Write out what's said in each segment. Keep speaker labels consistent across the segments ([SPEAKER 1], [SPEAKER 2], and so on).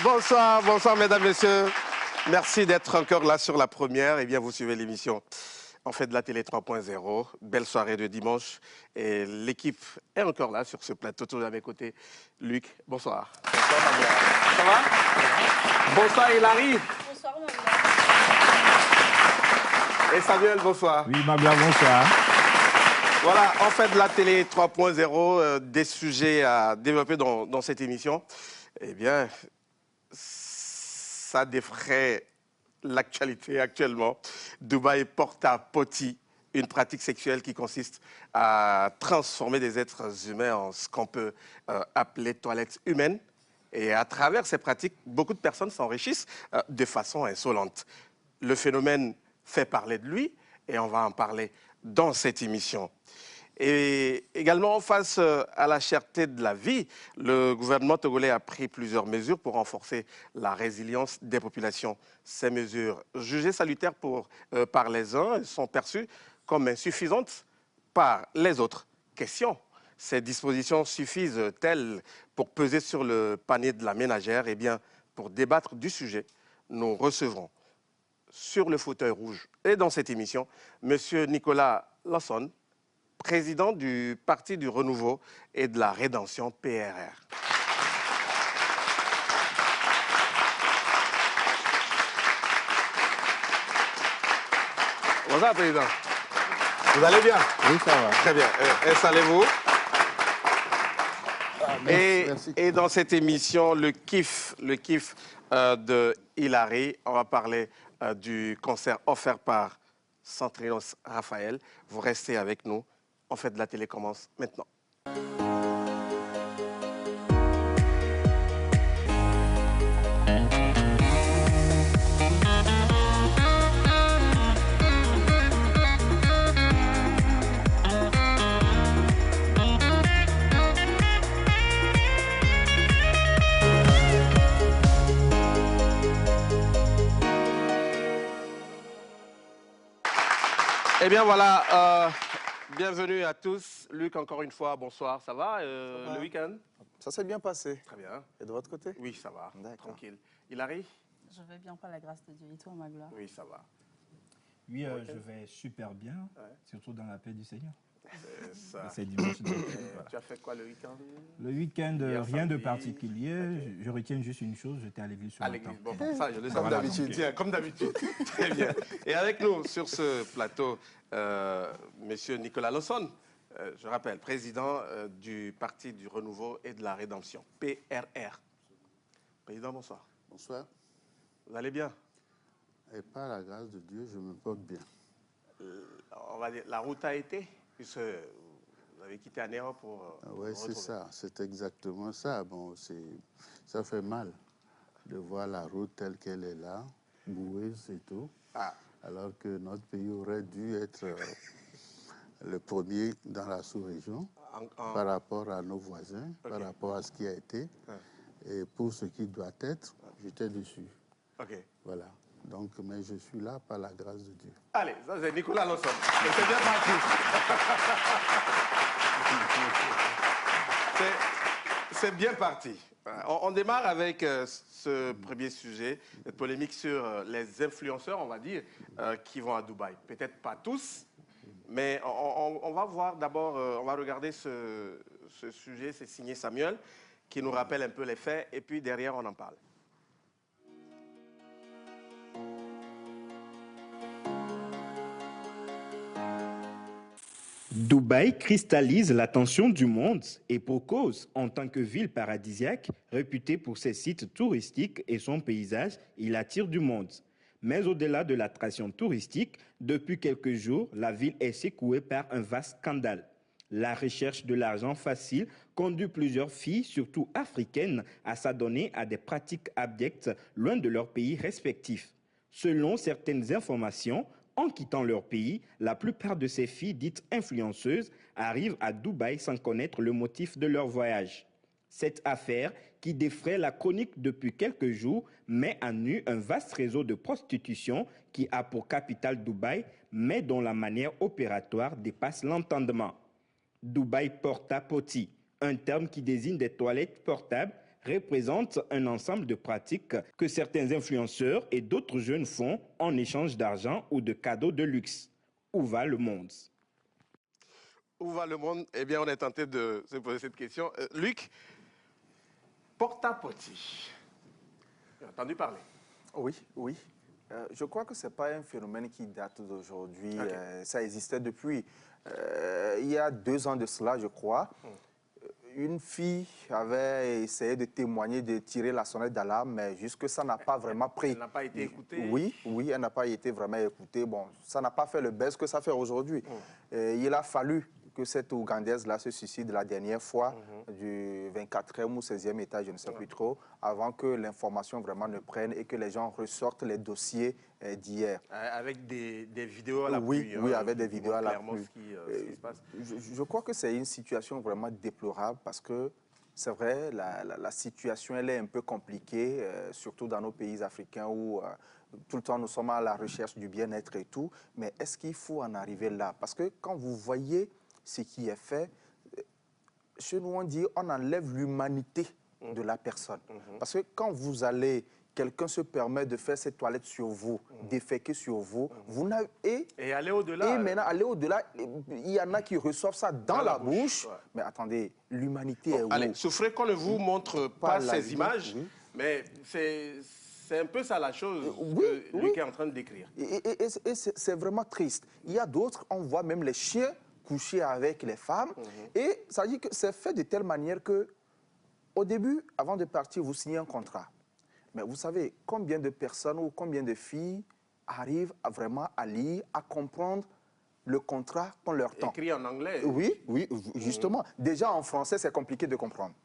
[SPEAKER 1] Bonsoir, bonsoir mesdames, messieurs. Merci d'être encore là sur la première. Eh bien, vous suivez l'émission En fait de la télé 3.0. Belle soirée de dimanche. Et l'équipe est encore là sur ce plateau. Toujours à mes côtés, Luc. Bonsoir. Bonsoir, Manuel. Ça va? Bonsoir, Hilary.
[SPEAKER 2] Bonsoir, Manuel.
[SPEAKER 1] Et Samuel, bonsoir.
[SPEAKER 3] Oui, Magla, bonsoir.
[SPEAKER 1] Voilà, En fait de la télé 3.0, des sujets à développer dans cette émission. Eh bien, ça défraie l'actualité actuellement. Dubaï porte à Poti une pratique sexuelle qui consiste à transformer des êtres humains en ce qu'on peut appeler toilettes humaines. Et à travers ces pratiques, beaucoup de personnes s'enrichissent de façon insolente. Le phénomène fait parler de lui et on va en parler dans cette émission. Et également, face à la cherté de la vie, le gouvernement togolais a pris plusieurs mesures pour renforcer la résilience des populations. Ces mesures, jugées salutaires par les uns, sont perçues comme insuffisantes par les autres. Question, ces dispositions suffisent-elles pour peser sur le panier de la ménagère? Eh bien, pour débattre du sujet, nous recevrons sur le fauteuil rouge et dans cette émission, M. Nicolas Lasson, président du Parti du Renouveau et de la Rédemption, PRR. Bonjour, Président. Vous allez bien?
[SPEAKER 3] Oui, ça va.
[SPEAKER 1] Très bien. Installez-vous.
[SPEAKER 3] Merci.
[SPEAKER 1] Et dans cette émission, le kiff de Hilary, on va parler du concert offert par Centrinos Raphaël. Vous restez avec nous. En fait de la télé commence maintenant. Eh bien voilà, bienvenue à tous. Luc, encore une fois, bonsoir. Ça va, le week-end?
[SPEAKER 4] Ça s'est bien passé.
[SPEAKER 1] Très bien.
[SPEAKER 4] Et de votre côté?
[SPEAKER 1] Oui, ça va.
[SPEAKER 4] D'accord.
[SPEAKER 1] Tranquille. Hilary?
[SPEAKER 2] Je vais bien, par la grâce de Dieu. Et toi, ma gloire?
[SPEAKER 1] Oui, ça va.
[SPEAKER 3] Oui, je vais super bien, surtout dans la paix du Seigneur.
[SPEAKER 1] Ça.
[SPEAKER 3] C'est dimanche.
[SPEAKER 1] Voilà. Tu as fait quoi le week-end?
[SPEAKER 3] Le week-end,
[SPEAKER 1] Hier,
[SPEAKER 3] rien de
[SPEAKER 1] samedi.
[SPEAKER 3] particulier.
[SPEAKER 1] Okay.
[SPEAKER 3] Je retiens juste une chose, j'étais à l'église ce
[SPEAKER 1] À
[SPEAKER 3] matin.
[SPEAKER 1] l'église. Bon, ça, je le sais.
[SPEAKER 4] Comme d'habitude.
[SPEAKER 1] Tiens, comme d'habitude. Très bien. Et avec nous sur ce plateau, Monsieur Nicolas Lasson, je rappelle, président du Parti du Renouveau et de la Rédemption, PRR. Président, bonsoir.
[SPEAKER 4] Bonsoir.
[SPEAKER 1] Vous allez bien?
[SPEAKER 4] Et par la grâce de Dieu, je me porte bien.
[SPEAKER 1] On va dire, la route a été, puisque vous avez quitté Anéo pour...
[SPEAKER 4] Oui, c'est
[SPEAKER 1] retrouver.
[SPEAKER 4] ça. C'est exactement ça. Bon, ça fait mal de voir la route telle qu'elle est là, boueuse et tout.
[SPEAKER 1] Ah.
[SPEAKER 4] Alors que notre pays aurait dû être le premier dans la sous-région par rapport à nos voisins, par rapport à ce qui a été. Et pour ce qui doit être, j'étais dessus.
[SPEAKER 1] OK.
[SPEAKER 4] Voilà. Donc, mais je suis là par la grâce de Dieu.
[SPEAKER 1] Allez, ça c'est Nicolas Lasson. Et c'est bien parti. C'est bien parti. On démarre avec ce premier sujet, cette polémique sur les influenceurs, on va dire, qui vont à Dubaï. Peut-être pas tous, mais on va voir d'abord, on va regarder ce sujet, c'est signé Samuel, qui nous rappelle un peu les faits, et puis derrière, on en parle.
[SPEAKER 5] Dubaï cristallise l'attention du monde et pour cause, en tant que ville paradisiaque, réputée pour ses sites touristiques et son paysage, il attire du monde. Mais au-delà de l'attraction touristique, depuis quelques jours, la ville est secouée par un vaste scandale. La recherche de l'argent facile conduit plusieurs filles, surtout africaines, à s'adonner à des pratiques abjectes loin de leur pays respectif. Selon certaines informations, en quittant leur pays, la plupart de ces filles dites influenceuses arrivent à Dubaï sans connaître le motif de leur voyage. Cette affaire, qui défraie la chronique depuis quelques jours, met à nu un vaste réseau de prostitution qui a pour capitale Dubaï, mais dont la manière opératoire dépasse l'entendement. Dubaï porta potty, un terme qui désigne des toilettes portables représente un ensemble de pratiques que certains influenceurs et d'autres jeunes font en échange d'argent ou de cadeaux de luxe. Où va le monde?
[SPEAKER 1] Où va le monde? Eh bien, on est tenté de se poser cette question. Luc, porta-potty. J'ai entendu parler.
[SPEAKER 6] Oui, oui. Je crois que ce n'est pas un phénomène qui date d'aujourd'hui.
[SPEAKER 1] Okay.
[SPEAKER 6] Ça existait depuis. Il y a 2 ans de cela, je crois. Une fille avait essayé de témoigner, de tirer la sonnette d'alarme, mais jusque ça n'a pas vraiment pris.
[SPEAKER 1] Elle n'a pas été écoutée?
[SPEAKER 6] Oui, oui, elle n'a pas été vraiment écoutée. Bon, ça n'a pas fait le buzz que ça fait aujourd'hui. Il a fallu que cette Ougandaise-là se suicide la dernière fois du 24e ou 16e étage, je ne sais plus trop, avant que l'information vraiment ne prenne et que les gens ressortent les dossiers d'hier.
[SPEAKER 1] Avec des vidéos à la
[SPEAKER 6] oui,
[SPEAKER 1] pluie.
[SPEAKER 6] Oui, avec des vidéos à la pluie.
[SPEAKER 1] Ce qui se passe.
[SPEAKER 6] Je crois que c'est une situation vraiment déplorable parce que c'est vrai, la situation elle est un peu compliquée, surtout dans nos pays africains où tout le temps nous sommes à la recherche du bien-être et tout. Mais est-ce qu'il faut en arriver là? Parce que quand vous voyez ce qui est fait, chez nous on dit on enlève l'humanité de la personne. Parce que quand vous allez, quelqu'un se permet de faire ses toilettes sur vous, déféquer sur vous, vous n'avez...
[SPEAKER 1] Et aller au-delà.
[SPEAKER 6] Et maintenant, aller au-delà, il y en a qui reçoment ça dans la bouche. Ouais. Mais attendez, l'humanité est où?
[SPEAKER 1] Allez, souffrez qu'on ne vous montre pas ces images, mais c'est un peu ça la chose que Luc est en train de décrire.
[SPEAKER 6] Et c'est vraiment triste. Il y a d'autres, on voit même les chiens coucher avec les femmes. Et ça dit que c'est fait de telle manière que, au début, avant de partir, vous signez un contrat. Mais vous savez, combien de personnes ou combien de filles arrivent vraiment à lire, à comprendre le contrat qu'on leur tend?
[SPEAKER 1] Écrit en anglais.
[SPEAKER 6] Oui, oui, justement. Déjà, en français, c'est compliqué de comprendre.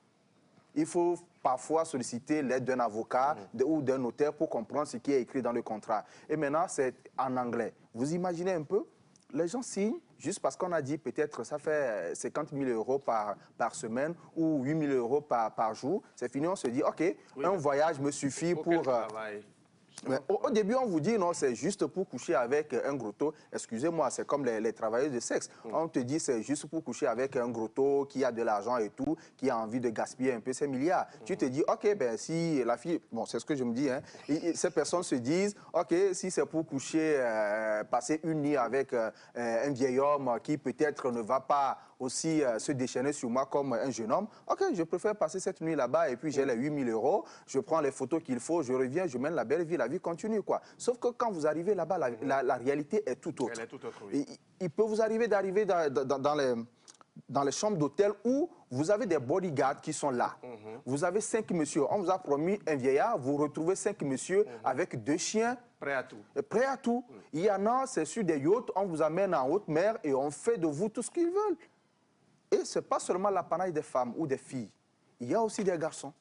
[SPEAKER 6] Il faut parfois solliciter l'aide d'un avocat ou d'un notaire pour comprendre ce qui est écrit dans le contrat. Et maintenant, c'est en anglais. Vous imaginez un peu? Les gens signent juste parce qu'on a dit peut-être ça fait 50 000 euros par semaine ou 8 000 euros par jour. C'est fini, on se dit, OK, un voyage me suffit pour... Mais au début, on vous dit, non, c'est juste pour coucher avec un grotto. Excusez-moi, c'est comme les travailleurs de sexe. On te dit, c'est juste pour coucher avec un grotto qui a de l'argent et tout, qui a envie de gaspiller un peu ses milliards. Tu te dis, OK, ben si la fille... Bon, c'est ce que je me dis, hein. Ces personnes se disent, OK, si c'est pour coucher, passer une nuit avec un vieil homme qui peut-être ne va pas aussi se déchaîner sur moi comme un jeune homme, OK, je préfère passer cette nuit là-bas et puis j'ai les 8 000 euros, je prends les photos qu'il faut, je reviens, je mène la belle vie, la vie continue, quoi. Sauf que quand vous arrivez là-bas, la réalité est tout autre.
[SPEAKER 1] Elle est tout autre, oui.
[SPEAKER 6] Il peut vous arriver d'arriver dans les chambres d'hôtel où vous avez des bodyguards qui sont là. Vous avez 5 messieurs. On vous a promis un vieillard, vous retrouvez 5 messieurs avec 2 chiens.
[SPEAKER 1] Prêts à tout.
[SPEAKER 6] Prêts à tout. Il y en a, c'est sur des yachts, on vous amène en haute mer et on fait de vous tout ce qu'ils veulent. Et ce n'est pas seulement l'apanage des femmes ou des filles. Il y a aussi des garçons.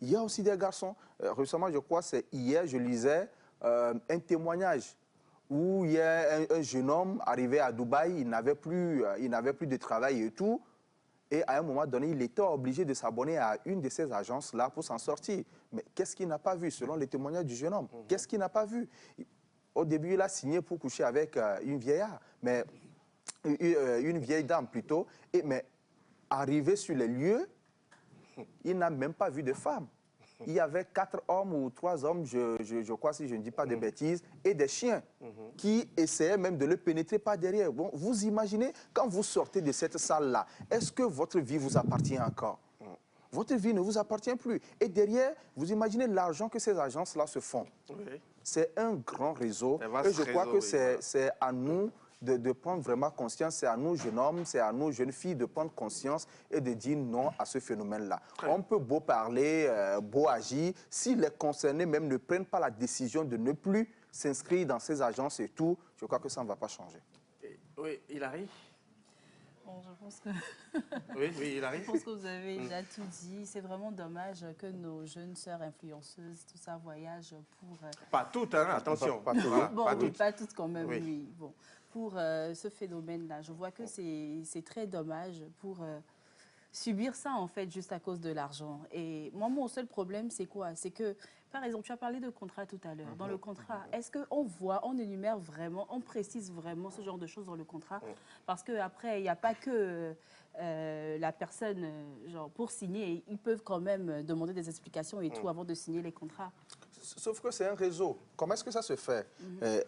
[SPEAKER 6] Il y a aussi des garçons. Récemment, je crois, c'est hier, je lisais un témoignage où il y a un jeune homme arrivé à Dubaï, il n'avait plus de travail et tout. Et à un moment donné, il était obligé de s'abonner à une de ces agences-là pour s'en sortir. Mais qu'est-ce qu'il n'a pas vu, selon les témoignages du jeune homme? Qu'est-ce qu'il n'a pas vu? Au début, il a signé pour coucher avec une vieillard, mais une vieille dame plutôt. Mais arrivé sur les lieux, il n'a même pas vu de femme. Il y avait 4 hommes ou 3 hommes, je crois, si je ne dis pas de bêtises, et des chiens qui essayaient même de le pénétrer par derrière. Bon, vous imaginez, quand vous sortez de cette salle-là, est-ce que votre vie vous appartient encore? Votre vie ne vous appartient plus. Et derrière, vous imaginez l'argent que ces agences-là se font. C'est un grand réseau. Et je crois que c'est à nous de prendre vraiment conscience, c'est à nous jeunes hommes, c'est à nous jeunes filles de prendre conscience et de dire non à ce phénomène-là. On peut beau parler, beau agir, si les concernés même ne prennent pas la décision de ne plus s'inscrire dans ces agences et tout, je crois que ça ne va pas changer.
[SPEAKER 1] Oui, Hilary?
[SPEAKER 2] Bon, je pense que...
[SPEAKER 1] oui, Hilary?
[SPEAKER 2] Je pense que vous avez déjà tout dit. C'est vraiment dommage que nos jeunes sœurs influenceuses, tout ça, voyagent pour...
[SPEAKER 1] Pas toutes, hein, attention.
[SPEAKER 6] Pas toutes.
[SPEAKER 2] Bon, oui, pas toutes quand même, oui. Bon, pour ce phénomène-là, je vois que c'est très dommage pour subir ça, en fait, juste à cause de l'argent. Et moi, mon seul problème, c'est quoi? C'est que, par exemple, tu as parlé de contrat tout à l'heure. Dans le contrat, est-ce qu'on voit, on énumère vraiment, on précise vraiment ce genre de choses dans le contrat? Parce qu'après, il n'y a pas que la personne, genre, pour signer, ils peuvent quand même demander des explications et tout avant de signer les contrats.
[SPEAKER 6] Sauf que c'est un réseau. Comment est-ce que ça se fait?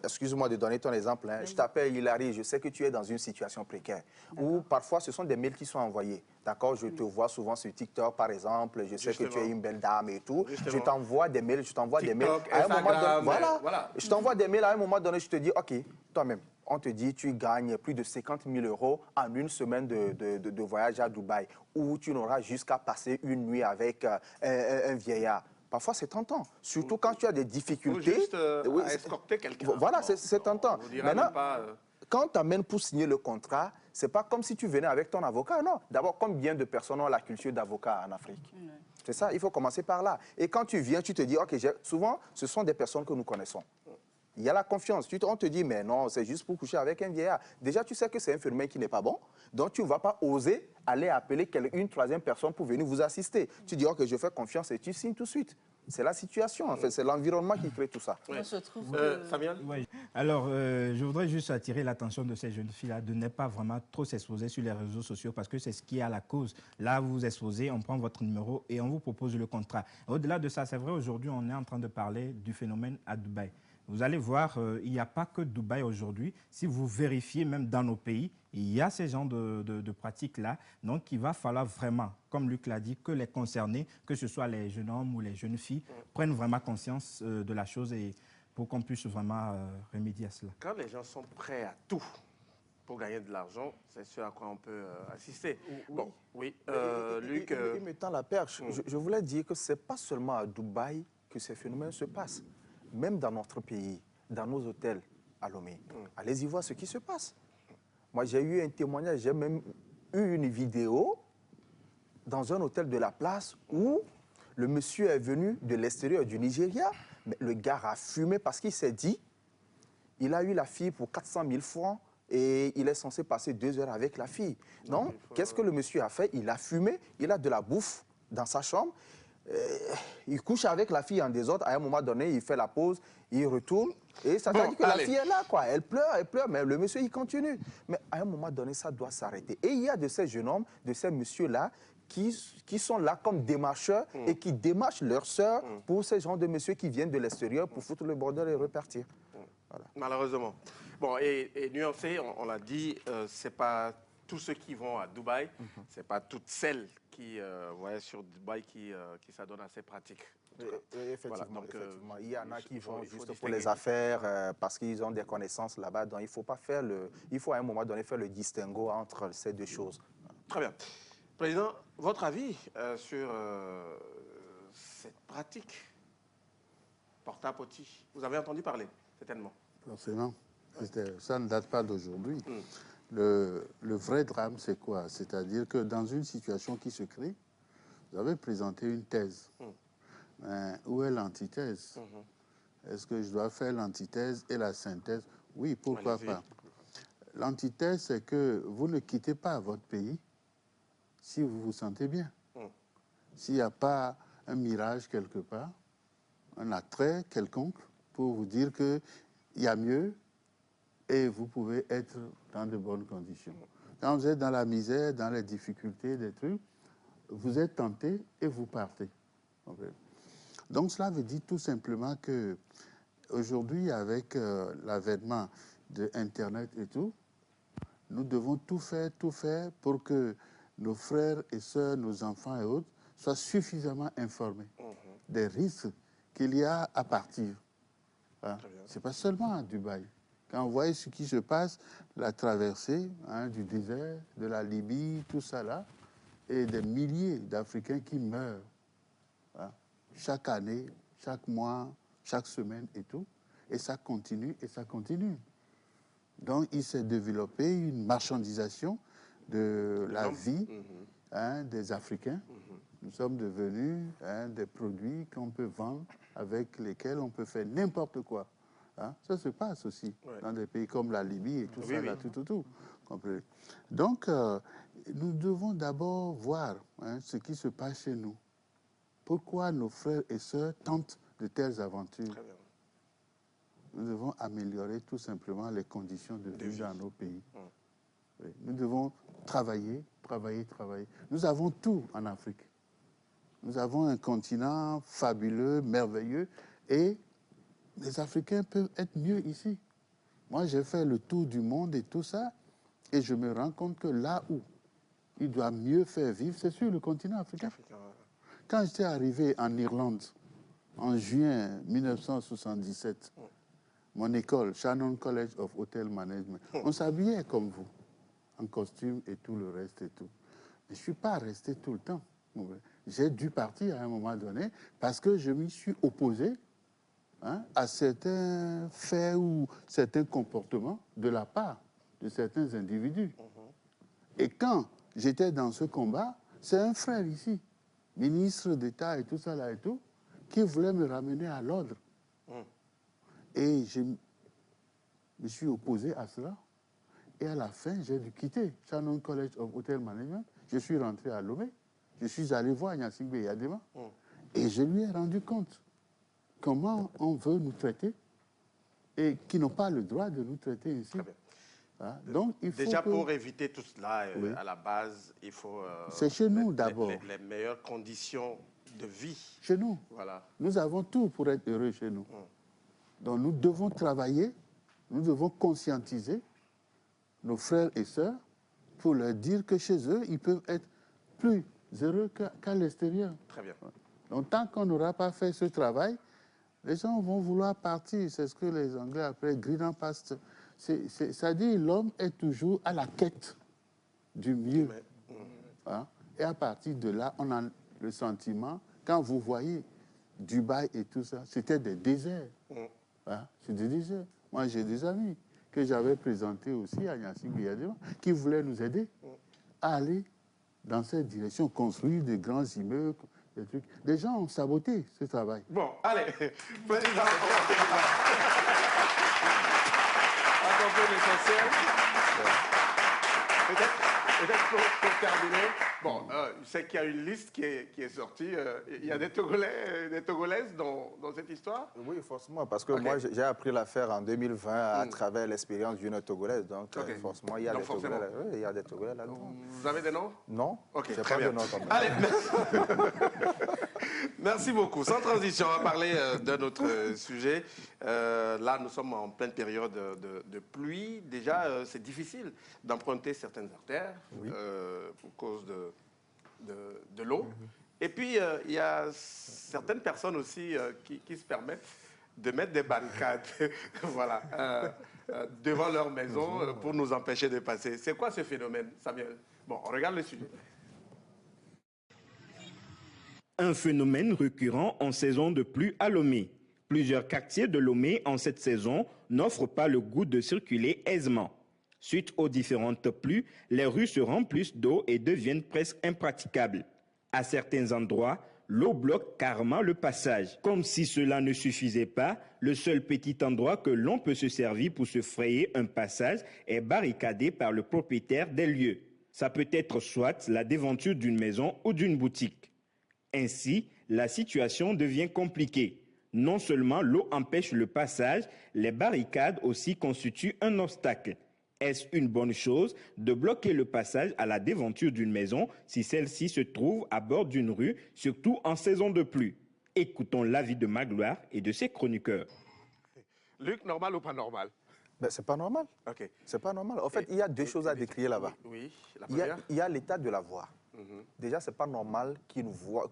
[SPEAKER 6] Excuse-moi de donner ton exemple. Hein. Je t'appelle Hilary, je sais que tu es dans une situation précaire. Ou parfois, ce sont des mails qui sont envoyés. D'accord? Je te vois souvent sur TikTok, par exemple. Je sais que tu es une belle dame et tout. Je t'envoie des mails, À un moment donné, voilà. Je t'envoie des mails, à un moment donné, je te dis, OK, toi-même, on te dit tu gagnes plus de 50 000 € en une semaine de voyage à Dubaï, où tu n'auras jusqu'à passer une nuit avec un vieillard. Parfois, c'est tentant, surtout quand tu as des difficultés.
[SPEAKER 1] Ou juste à escorter quelqu'un.
[SPEAKER 6] Voilà, c'est tentant. Maintenant,
[SPEAKER 1] pas,
[SPEAKER 6] quand tu amènes pour signer le contrat, ce n'est pas comme si tu venais avec ton avocat, non. D'abord, combien de personnes ont la culture d'avocat en Afrique? C'est ça, il faut commencer par là. Et quand tu viens, tu te dis, OK, souvent, ce sont des personnes que nous connaissons. Il y a la confiance. On te dit, mais non, c'est juste pour coucher avec un vieillard. Déjà, tu sais que c'est un phénomène qui n'est pas bon. Donc, tu ne vas pas oser aller appeler une troisième personne pour venir vous assister. Tu dis, OK, je fais confiance et tu signes tout de suite. C'est la situation, en fait. C'est l'environnement qui crée tout ça.
[SPEAKER 2] Moi, je trouve
[SPEAKER 1] Samuel?
[SPEAKER 3] Oui. Alors, je voudrais juste attirer l'attention de ces jeunes filles-là de ne pas vraiment trop s'exposer sur les réseaux sociaux parce que c'est ce qui est à la cause. Là, vous vous exposez, on prend votre numéro et on vous propose le contrat. Au-delà de ça, c'est vrai, aujourd'hui, on est en train de parler du phénomène à Dubaï. Vous allez voir, il n'y a pas que Dubaï aujourd'hui. Si vous vérifiez même dans nos pays, il y a ces genres de pratiques-là. Donc, il va falloir vraiment, comme Luc l'a dit, que les concernés, que ce soit les jeunes hommes ou les jeunes filles, prennent vraiment conscience de la chose et pour qu'on puisse vraiment remédier à cela.
[SPEAKER 1] Quand les gens sont prêts à tout pour gagner de l'argent, c'est ce à quoi on peut assister. Bon, oui. Luc...
[SPEAKER 6] Il me tend la perche. Je voulais dire que ce n'est pas seulement à Dubaï que ces phénomènes se passent. Même dans notre pays, dans nos hôtels à Lomé, allez-y voir ce qui se passe. Moi, j'ai eu un témoignage, j'ai même eu une vidéo dans un hôtel de la place où le monsieur est venu de l'extérieur du Nigeria, mais le gars a fumé parce qu'il s'est dit, il a eu la fille pour 400 000 francs et il est censé passer 2 heures avec la fille. Non, qu'est-ce que le monsieur a fait? Il a fumé, il a de la bouffe dans sa chambre. Il couche avec la fille en désordre. À un moment donné, il fait la pause, il retourne. Et ça veut dire que la fille est là, quoi. Elle pleure, mais le monsieur, il continue. Mais à un moment donné, ça doit s'arrêter. Et il y a de ces jeunes hommes, de ces messieurs-là, qui sont là comme démarcheurs et qui démarchent leurs sœurs pour ces gens de messieurs qui viennent de l'extérieur pour foutre le bordel et repartir.
[SPEAKER 1] Voilà. Malheureusement. Bon, et nuancé, on l'a dit, c'est pas tous ceux qui vont à Dubaï, c'est pas toutes celles qui voyagent sur Dubaï qui s'adonnent à ces pratiques.
[SPEAKER 6] Effectivement, voilà, donc, effectivement. Il y en a qui vont juste pour les
[SPEAKER 1] distinguer.
[SPEAKER 6] affaires, parce qu'ils ont des connaissances là-bas. Donc, il faut pas faire il faut à un moment donné faire le distinguo entre ces deux choses.
[SPEAKER 1] Très bien. Président, votre avis sur cette pratique porta-potty? Vous avez entendu parler, certainement.
[SPEAKER 4] Forcément. Ça ne date pas d'aujourd'hui. Le vrai drame, c'est quoi? C'est-à-dire que dans une situation qui se crée, vous avez présenté une thèse. Mais où est l'antithèse? Est-ce que je dois faire l'antithèse et la synthèse? Oui, pourquoi pas? L'antithèse, c'est que vous ne quittez pas votre pays si vous vous sentez bien. S'il n'y a pas un mirage quelque part, un attrait quelconque pour vous dire qu'il y a mieux, et vous pouvez être dans de bonnes conditions. Quand vous êtes dans la misère, dans les difficultés, des trucs, vous êtes tenté et vous partez. Donc cela veut dire tout simplement que aujourd'hui, avec l'avènement de Internet et tout, nous devons tout faire pour que nos frères et sœurs, nos enfants et autres soient suffisamment informés des risques qu'il y a à partir. Hein? Ce n'est pas seulement à Dubaï. Quand on voit ce qui se passe, la traversée du désert, de la Libye, tout ça là, et des milliers d'Africains qui meurent chaque année, chaque mois, chaque semaine et tout, et ça continue et ça continue. Donc il s'est développé une marchandisation de la vie des Africains. Nous sommes devenus des produits qu'on peut vendre, avec lesquels on peut faire n'importe quoi. Ça se passe aussi dans des pays comme la Libye et tout ça, là, tout. Donc, Nous devons d'abord voir ce qui se passe chez nous. Pourquoi nos frères et sœurs tentent de telles aventures?
[SPEAKER 1] Très bien.
[SPEAKER 4] Nous devons améliorer tout simplement les conditions de vie dans nos pays. Oui. Nous devons travailler, travailler, travailler. Nous avons tout en Afrique. Nous avons un continent fabuleux, merveilleux, et les Africains peuvent être mieux ici. Moi, j'ai fait le tour du monde et tout ça, et je me rends compte que là où il doit mieux faire vivre, c'est sur le continent africain. Quand j'étais arrivé en Irlande, en juin 1977, mon école, Shannon College of Hotel Management, on s'habillait comme vous, en costume et tout le reste et tout. Mais je ne suis pas resté tout le temps. J'ai dû partir à un moment donné parce que je m'y suis opposé à certains faits ou certains comportements de la part de certains individus. Et quand j'étais dans ce combat, c'est un frère ici, ministre d'État et tout ça là et tout, qui voulait me ramener à l'ordre. Et je me suis opposé à cela. Et à la fin, j'ai dû quitter Shannon College of Hotel Management. Je suis rentré à Lomé. Je suis allé voir Gnassingbé Yadema. Et je lui ai rendu compte comment on veut nous traiter et qui n'ont pas le droit de nous traiter ainsi. Donc, il faut
[SPEAKER 1] déjà, pour éviter tout cela,
[SPEAKER 4] oui,
[SPEAKER 1] à la base, il faut...
[SPEAKER 4] c'est chez nous d'abord.
[SPEAKER 1] Les meilleures conditions de vie.
[SPEAKER 4] Chez nous.
[SPEAKER 1] Voilà.
[SPEAKER 4] Nous avons tout pour être heureux chez nous. Donc, nous devons travailler, nous devons conscientiser nos frères et sœurs pour leur dire que chez eux, ils peuvent être plus heureux qu'à l'extérieur.
[SPEAKER 1] Très bien.
[SPEAKER 4] Donc, tant qu'on n'aura pas fait ce travail, les gens vont vouloir partir. C'est ce que les Anglais appellent green and past. C'est-à-dire l'homme est toujours à la quête du mieux. Et à partir de là, on a le sentiment, quand vous voyez Dubaï et tout ça, c'était des déserts. C'est des déserts. Moi, j'ai des amis que j'avais présentés aussi à Gnassingbé Yadema qui voulaient nous aider à aller dans cette direction, construire de grands immeubles, des trucs. Les gens ont saboté ce travail.
[SPEAKER 1] Bon, allez, président. On a compris l'essentiel. Peut-être pour terminer, bon, je sais qu'il y a une liste qui est sortie. Il y a des Togolais, des Togolaises dans cette histoire?
[SPEAKER 6] Oui, forcément, parce que moi, j'ai appris l'affaire en 2020 à travers l'expérience d'une Togolaise. Donc, forcément, il y a des Togolais. Oui, il y a des Togolais là-dedans.
[SPEAKER 1] Vous avez des noms?
[SPEAKER 6] Non.
[SPEAKER 1] Ok,
[SPEAKER 6] j'ai
[SPEAKER 1] très
[SPEAKER 6] pas
[SPEAKER 1] bien.
[SPEAKER 6] de nom comme ça.
[SPEAKER 1] Allez, merci beaucoup. Sans transition, on va parler d'un autre sujet. Là, nous sommes en pleine période de pluie. Déjà, c'est difficile d'emprunter certaines artères pour cause de l'eau. Et puis, il y a certaines personnes aussi qui se permettent de mettre des barricades voilà, devant leur maison pour nous empêcher de passer. C'est quoi ce phénomène, Samuel? Bon, on regarde le sujet.
[SPEAKER 5] Un phénomène récurrent en saison de pluie à Lomé. Plusieurs quartiers de Lomé en cette saison n'offrent pas le goût de circuler aisément. Suite aux différentes pluies, les rues se remplissent d'eau et deviennent presque impraticables. À certains endroits, l'eau bloque carrément le passage. Comme si cela ne suffisait pas, le seul petit endroit que l'on peut se servir pour se frayer un passage est barricadé par le propriétaire des lieux. Ça peut être soit la déventure d'une maison ou d'une boutique. Ainsi, la situation devient compliquée. Non seulement l'eau empêche le passage, les barricades aussi constituent un obstacle. Est-ce une bonne chose de bloquer le passage à la déventure d'une maison si celle-ci se trouve à bord d'une rue, surtout en saison de pluie? Écoutons l'avis de Magloire et de ses chroniqueurs.
[SPEAKER 1] Luc, normal ou pas normal?
[SPEAKER 6] Ben, c'est pas normal.
[SPEAKER 1] Ok.
[SPEAKER 6] C'est pas normal. En fait, il y a deux choses à décrire là-bas.
[SPEAKER 1] Oui, la première.
[SPEAKER 6] Il y a l'état de la voie. Déjà, c'est pas normal qu'une voie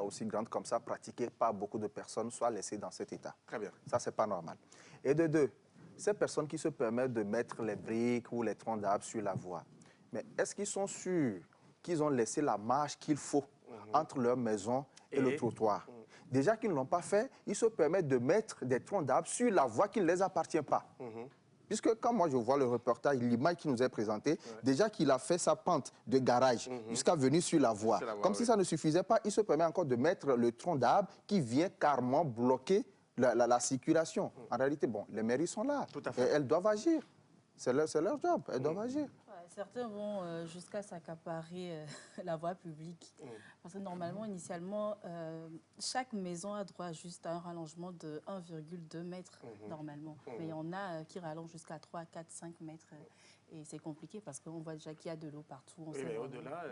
[SPEAKER 6] aussi grande comme ça, pratiquée par beaucoup de personnes, soit laissée dans cet état.
[SPEAKER 1] Très bien.
[SPEAKER 6] Ça, c'est pas normal. Et de deux, ces personnes qui se permettent de mettre les briques ou les troncs d'arbres sur la voie, mais est-ce qu'ils sont sûrs qu'ils ont laissé la marge qu'il faut entre leur maison et le trottoir? Déjà qu'ils ne l'ont pas fait, ils se permettent de mettre des troncs d'arbres sur la voie qui ne les appartient pas. Puisque quand moi je vois le reportage, l'image qui nous est présentée, déjà qu'il a fait sa pente de garage jusqu'à venir sur la voie. Comme si ça ne suffisait pas, il se permet encore de mettre le tronc d'arbre qui vient carrément bloquer la circulation. En réalité, bon, les mairies sont là.
[SPEAKER 1] Tout à fait.
[SPEAKER 6] Et elles doivent agir. C'est leur job, elles doivent agir.
[SPEAKER 2] Certains vont jusqu'à s'accaparer la voie publique. Parce que normalement, initialement, chaque maison a droit juste à un rallongement de 1,2 mètres normalement. Mais il y en a qui rallongent jusqu'à 3, 4, 5 mètres. Et c'est compliqué parce qu'on voit déjà qu'il y a de l'eau partout.
[SPEAKER 1] Oui, mais au-delà,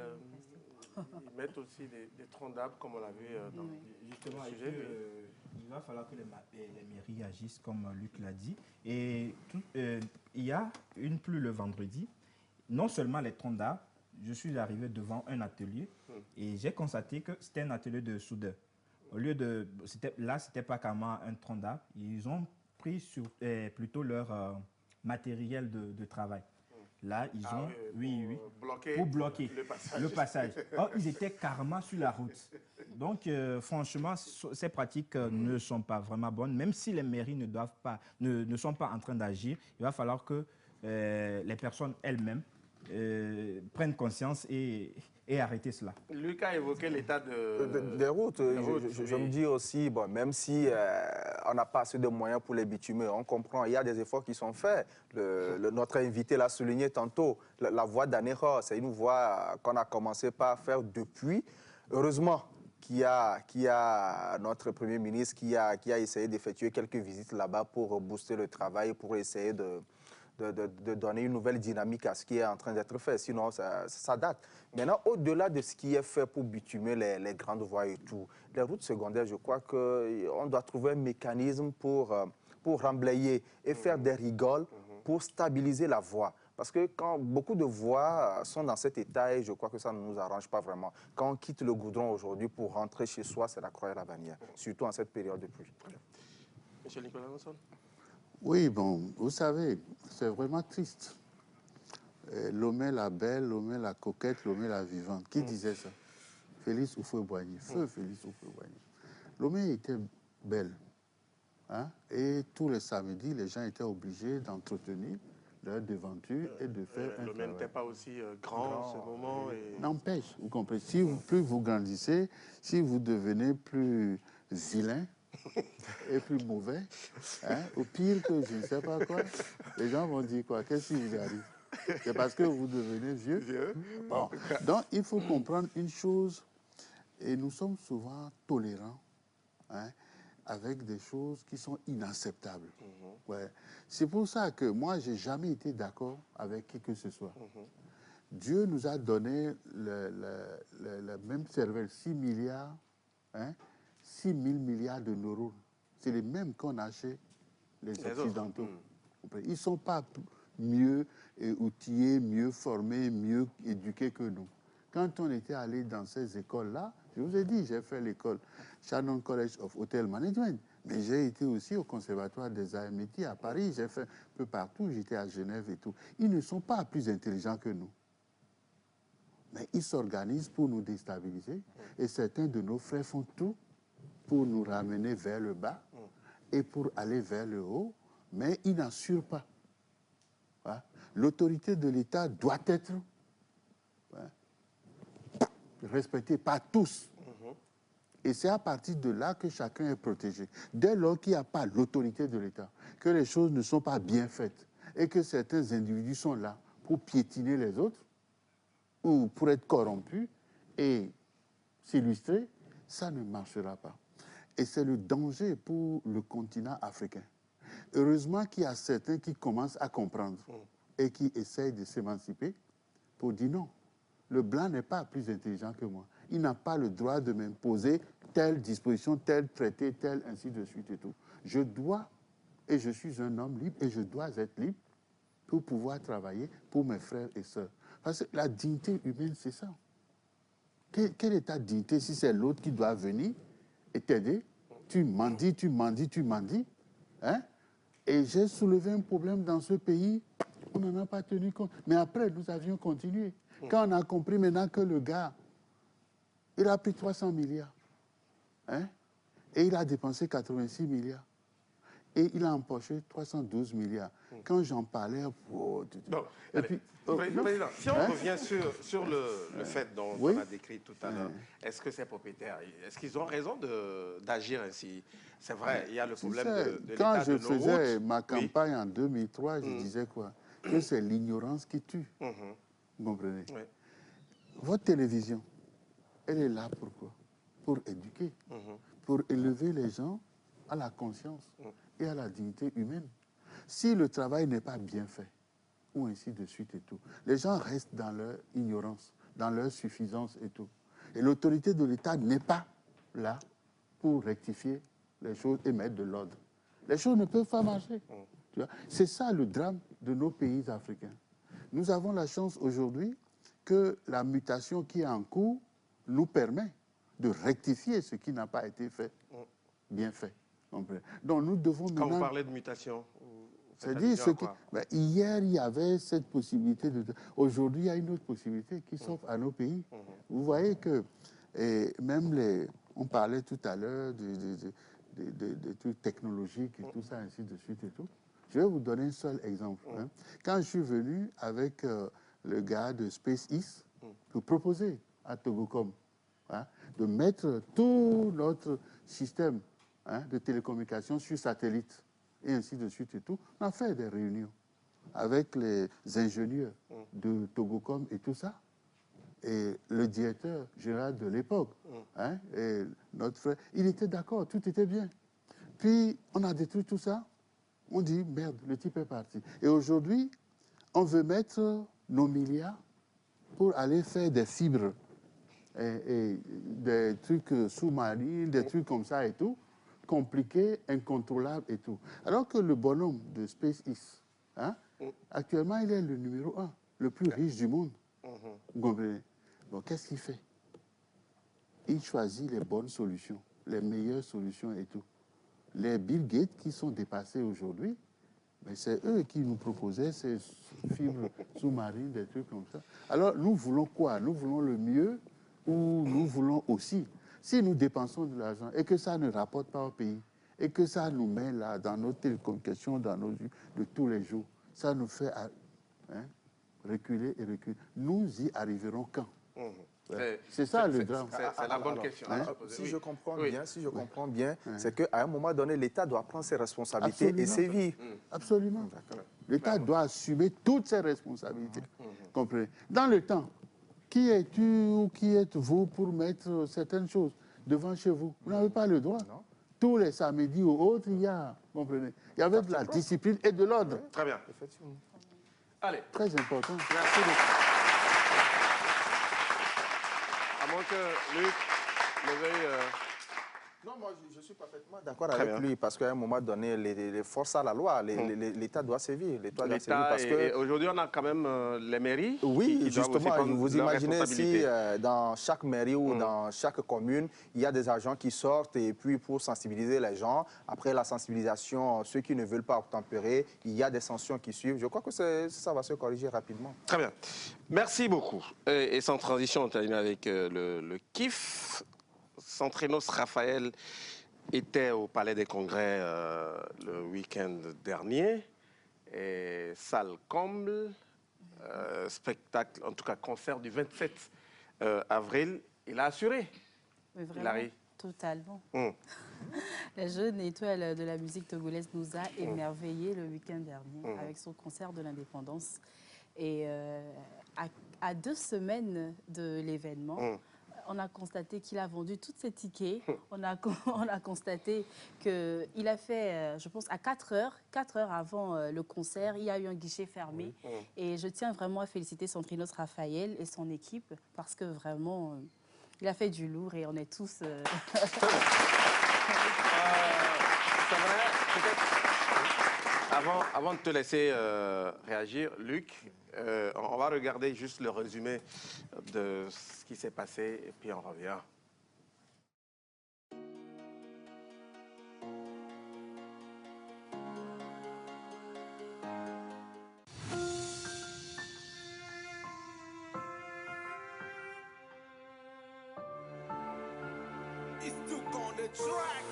[SPEAKER 1] ils mettent aussi des troncs d'arbres, comme on l'a vu dans
[SPEAKER 3] justement,
[SPEAKER 1] le sujet.
[SPEAKER 3] Il va falloir que les mairies agissent, comme Luc l'a dit. Et il y a une pluie le vendredi. Non seulement les troncs d'arbres, je suis arrivé devant un atelier et j'ai constaté que c'était un atelier de soudeur. Au lieu de... Là, ce n'était pas carrément un tronc d'arbre. Ils ont pris plutôt leur matériel de travail. Là, ils ont, pour bloquer le passage. Or, ils étaient carrément sur la route. Donc, franchement, ces pratiques ne sont pas vraiment bonnes. Même si les mairies ne sont pas en train d'agir, il va falloir que les personnes elles-mêmes prennent conscience et arrêter cela.
[SPEAKER 1] Luc a évoqué l'état
[SPEAKER 6] des routes. Je me dis aussi, bon, même si on n'a pas assez de moyens pour les bitumer, on comprend, il y a des efforts qui sont faits. Notre invité l'a souligné tantôt, la voie d'Anéro, c'est une voie qu'on a commencé par faire depuis. Heureusement qu'il y a notre Premier ministre qui a essayé d'effectuer quelques visites là-bas pour booster le travail, pour essayer de donner une nouvelle dynamique à ce qui est en train d'être fait. Sinon, ça date. Maintenant, au-delà de ce qui est fait pour bitumer les grandes voies et tout, les routes secondaires, je crois qu'on doit trouver un mécanisme pour remblayer et faire des rigoles pour stabiliser la voie. Parce que quand beaucoup de voies sont dans cet état, et je crois que ça ne nous arrange pas vraiment. Quand on quitte le goudron aujourd'hui pour rentrer chez soi, c'est la croix et la bannière, surtout en cette période de pluie.
[SPEAKER 1] Michel Nicolas Nasson.
[SPEAKER 4] Oui, bon, vous savez, c'est vraiment triste. Lomé la belle, Lomé la coquette, Lomé la vivante. Qui disait ça? Félix Houphouët-Boigny. Feu Félix Houphouët-Boigny. Lomé était belle. Hein? Et tous les samedis, les gens étaient obligés d'entretenir leur devanture et de faire un
[SPEAKER 1] Lomé
[SPEAKER 4] travail.
[SPEAKER 1] n'était pas aussi grand en ce moment.
[SPEAKER 4] N'empêche, vous comprenez, si plus vous grandissez, si vous devenez plus vilain, et plus mauvais, hein, au pire que je ne sais pas quoi, les gens vont dire quoi? Qu'est-ce qui vous arrive? C'est parce que vous devenez vieux? Bon. Donc, il faut comprendre une chose, et nous sommes souvent tolérants, hein, avec des choses qui sont inacceptables. Ouais. C'est pour ça que moi, je n'ai jamais été d'accord avec qui que ce soit. Dieu nous a donné le même cervelle, 6 milliards, hein, 6 000 milliards de neurones. C'est les mêmes qu'on a chez les Occidentaux. Ils ne sont pas mieux outillés, mieux formés, mieux éduqués que nous. Quand on était allé dans ces écoles-là, je vous ai dit, j'ai fait l'école Shannon College of Hotel Management, mais j'ai été aussi au Conservatoire des Arts et Métiers à Paris, j'ai fait un peu partout, j'étais à Genève et tout. Ils ne sont pas plus intelligents que nous. Mais ils s'organisent pour nous déstabiliser et certains de nos frères font tout pour nous ramener vers le bas et pour aller vers le haut, mais ils n'assurent pas. Voilà. L'autorité de l'État doit être respectée par tous. Et c'est à partir de là que chacun est protégé. Dès lors qu'il n'y a pas l'autorité de l'État, que les choses ne sont pas bien faites et que certains individus sont là pour piétiner les autres ou pour être corrompus et s'illustrer, ça ne marchera pas. Et c'est le danger pour le continent africain. Heureusement qu'il y a certains qui commencent à comprendre et qui essayent de s'émanciper pour dire non, le blanc n'est pas plus intelligent que moi. Il n'a pas le droit de m'imposer telle disposition, tel traité, tel ainsi de suite et tout. Je dois, et je suis un homme libre, et je dois être libre pour pouvoir travailler pour mes frères et sœurs. Parce que la dignité humaine, c'est ça. Quelle est ta dignité si c'est l'autre qui doit venir et t'aider? Tu mendis, tu mendis, tu mendis. Hein? Et j'ai soulevé un problème dans ce pays, on n'en a pas tenu compte. Mais après, nous avions continué. Quand on a compris maintenant que le gars, il a pris 300 milliards. Hein? Et il a dépensé 86 milliards. Et il a empoché 312 milliards. Quand j'en parlais... Oh,
[SPEAKER 1] donc, Président, si on revient sur le fait dont on a décrit tout à l'heure, est-ce que ces propriétaires, est-ce qu'ils ont raison d'agir ainsi? C'est vrai, il y a le problème de l'état de nos routes.
[SPEAKER 4] Quand je faisais ma campagne en 2003, je disais quoi? que c'est l'ignorance qui tue. Vous comprenez?
[SPEAKER 1] Oui.
[SPEAKER 4] Votre télévision, elle est là pourquoi? Pour éduquer, pour élever les gens à la conscience et à la dignité humaine. Si le travail n'est pas bien fait, ou ainsi de suite et tout, les gens restent dans leur ignorance, dans leur suffisance et tout. Et l'autorité de l'État n'est pas là pour rectifier les choses et mettre de l'ordre. Les choses ne peuvent pas marcher. C'est ça le drame de nos pays africains. Nous avons la chance aujourd'hui que la mutation qui est en cours nous permet de rectifier ce qui n'a pas été fait, bien fait. Donc nous devons maintenant...
[SPEAKER 1] Quand vous parlez de mutation,
[SPEAKER 4] c'est-à-dire, hier, il y avait cette possibilité. Aujourd'hui, il y a une autre possibilité qui s'offre à nos pays. Vous voyez que, et même on parlait tout à l'heure de trucs technologiques et tout ça, ainsi de suite et tout. Je vais vous donner un seul exemple. Quand je suis venu avec le gars de SpaceX pour proposer à Togocom de mettre tout notre système de télécommunication sur satellite, et ainsi de suite et tout. On a fait des réunions avec les ingénieurs de Togocom et tout ça. Et le directeur général de l'époque, et notre frère, il était d'accord, tout était bien. Puis, on a détruit tout ça. On dit, merde, le type est parti. Et aujourd'hui, on veut mettre nos milliards pour aller faire des fibres et des trucs sous-marins, des trucs comme ça et tout, compliqué, incontrôlable et tout. Alors que le bonhomme de SpaceX, actuellement, il est le numéro 1, le plus riche du monde. Vous comprenez? Bon, qu'est-ce qu'il fait? Il choisit les bonnes solutions, les meilleures solutions et tout. Les Bill Gates qui sont dépassés aujourd'hui, mais c'est eux qui nous proposaient ces fibres sous-marines, des trucs comme ça. Alors, nous voulons quoi? Nous voulons le mieux ou nous voulons aussi... Si nous dépensons de l'argent et que ça ne rapporte pas au pays, et que ça nous met là dans nos télécommunications, dans nos vies de tous les jours, ça nous fait reculer et reculer. Nous y arriverons quand? C'est ça le drame.
[SPEAKER 1] C'est la bonne question.
[SPEAKER 6] Si je comprends bien, c'est qu'à un moment donné, l'État doit prendre ses responsabilités et sévir.
[SPEAKER 4] Absolument. L'État doit assumer toutes ses responsabilités. Comprenez? Dans le temps, qui es-tu ou qui êtes-vous pour mettre certaines choses devant chez vous? Vous n'avez pas le droit. Non. Tous les samedis ou autres, il y a, comprenez, il y avait de la discipline et de l'ordre.
[SPEAKER 1] Oui. Très bien. Effectivement. Allez.
[SPEAKER 4] Très important.
[SPEAKER 1] Merci beaucoup. À moins que Luc le veuille...
[SPEAKER 6] Non, moi, je suis parfaitement d'accord avec lui, parce qu'à un moment donné, les forces à la loi, l'État doit sévir.
[SPEAKER 1] Aujourd'hui, on a quand même les mairies.
[SPEAKER 6] Oui, justement, vous imaginez si dans chaque mairie ou dans chaque commune, il y a des agents qui sortent et puis pour sensibiliser les gens, après la sensibilisation, ceux qui ne veulent pas obtempérer, il y a des sanctions qui suivent. Je crois que ça va se corriger rapidement.
[SPEAKER 1] Très bien. Merci beaucoup. Et sans transition, on termine avec le kiff. Centrinos Raphaël était au Palais des Congrès le week-end dernier. Et salle comble, spectacle, en tout cas concert du 27 avril. Il a assuré.
[SPEAKER 2] Mais vraiment, totalement. La jeune étoile de la musique togolaise nous a émerveillés le week-end dernier avec son concert de l'indépendance. Et à 2 semaines de l'événement, on a constaté qu'il a vendu tous ses tickets. On a constaté qu'il a fait, je pense, à 4 heures avant le concert, il y a eu un guichet fermé. Et je tiens vraiment à féliciter Centrinos Raphaël et son équipe parce que vraiment, il a fait du lourd et on est tous...
[SPEAKER 1] C'est vrai, peut-être, avant de te laisser réagir, Luc, on va regarder juste le résumé de ce qui s'est passé et puis on revient.
[SPEAKER 7] It's Duke on the track.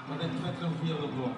[SPEAKER 8] On est très très fiers de toi.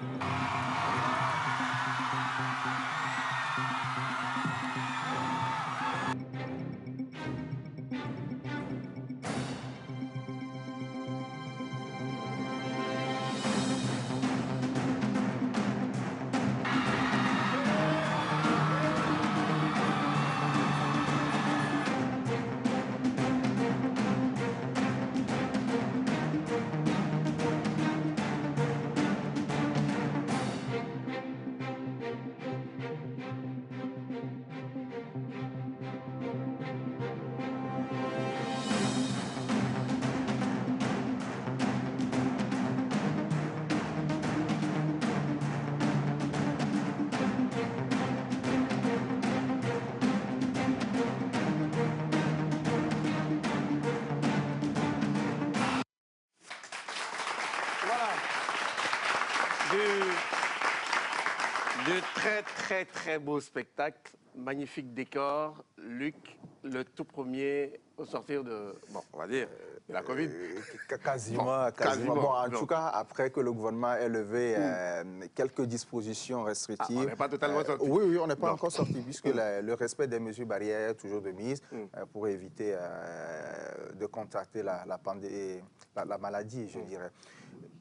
[SPEAKER 1] Du très beau spectacle, magnifique décor. Luc, le tout premier au sortir de, bon, on va dire, de la Covid.
[SPEAKER 6] Quasiment. Bon, en tout cas, après que le gouvernement ait levé quelques dispositions restrictives.
[SPEAKER 1] On n'est pas totalement sorti.
[SPEAKER 6] Oui, on n'est pas encore sorti, puisque le respect des mesures barrières est toujours de mise pour éviter de contracter la maladie, je dirais.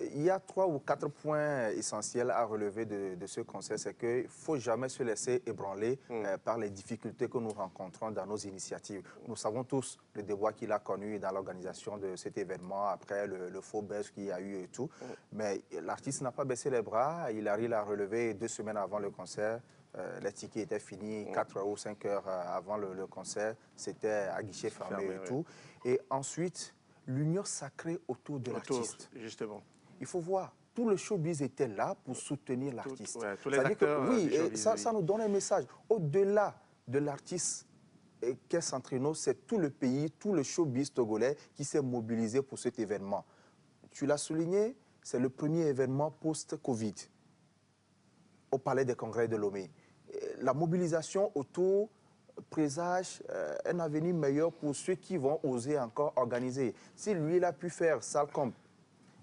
[SPEAKER 6] Il y a 3 ou 4 points essentiels à relever de ce concert. C'est qu'il ne faut jamais se laisser ébranler par les difficultés que nous rencontrons dans nos initiatives. Nous savons tous le débois qu'il a connu dans l'organisation de cet événement, après le faux buzz qu'il y a eu et tout. Mais l'artiste n'a pas baissé les bras. Il arrive à relever 2 semaines avant le concert. Les tickets étaient finis 4 ou 5 heures avant le concert. C'était à guichet fermé et tout. Et ensuite, l'union sacrée autour de l'artiste.
[SPEAKER 1] Justement.
[SPEAKER 6] Il faut voir, tout le showbiz était là pour soutenir l'artiste.
[SPEAKER 1] Tous les acteurs
[SPEAKER 6] oui, ça nous donne un message. Au-delà de l'artiste qu'est Centrinos, c'est tout le pays, tout le showbiz togolais qui s'est mobilisé pour cet événement. Tu l'as souligné, c'est le premier événement post-Covid au Palais des Congrès de Lomé. La mobilisation autour présage un avenir meilleur pour ceux qui vont oser encore organiser. Si lui, il a pu faire Salcombe,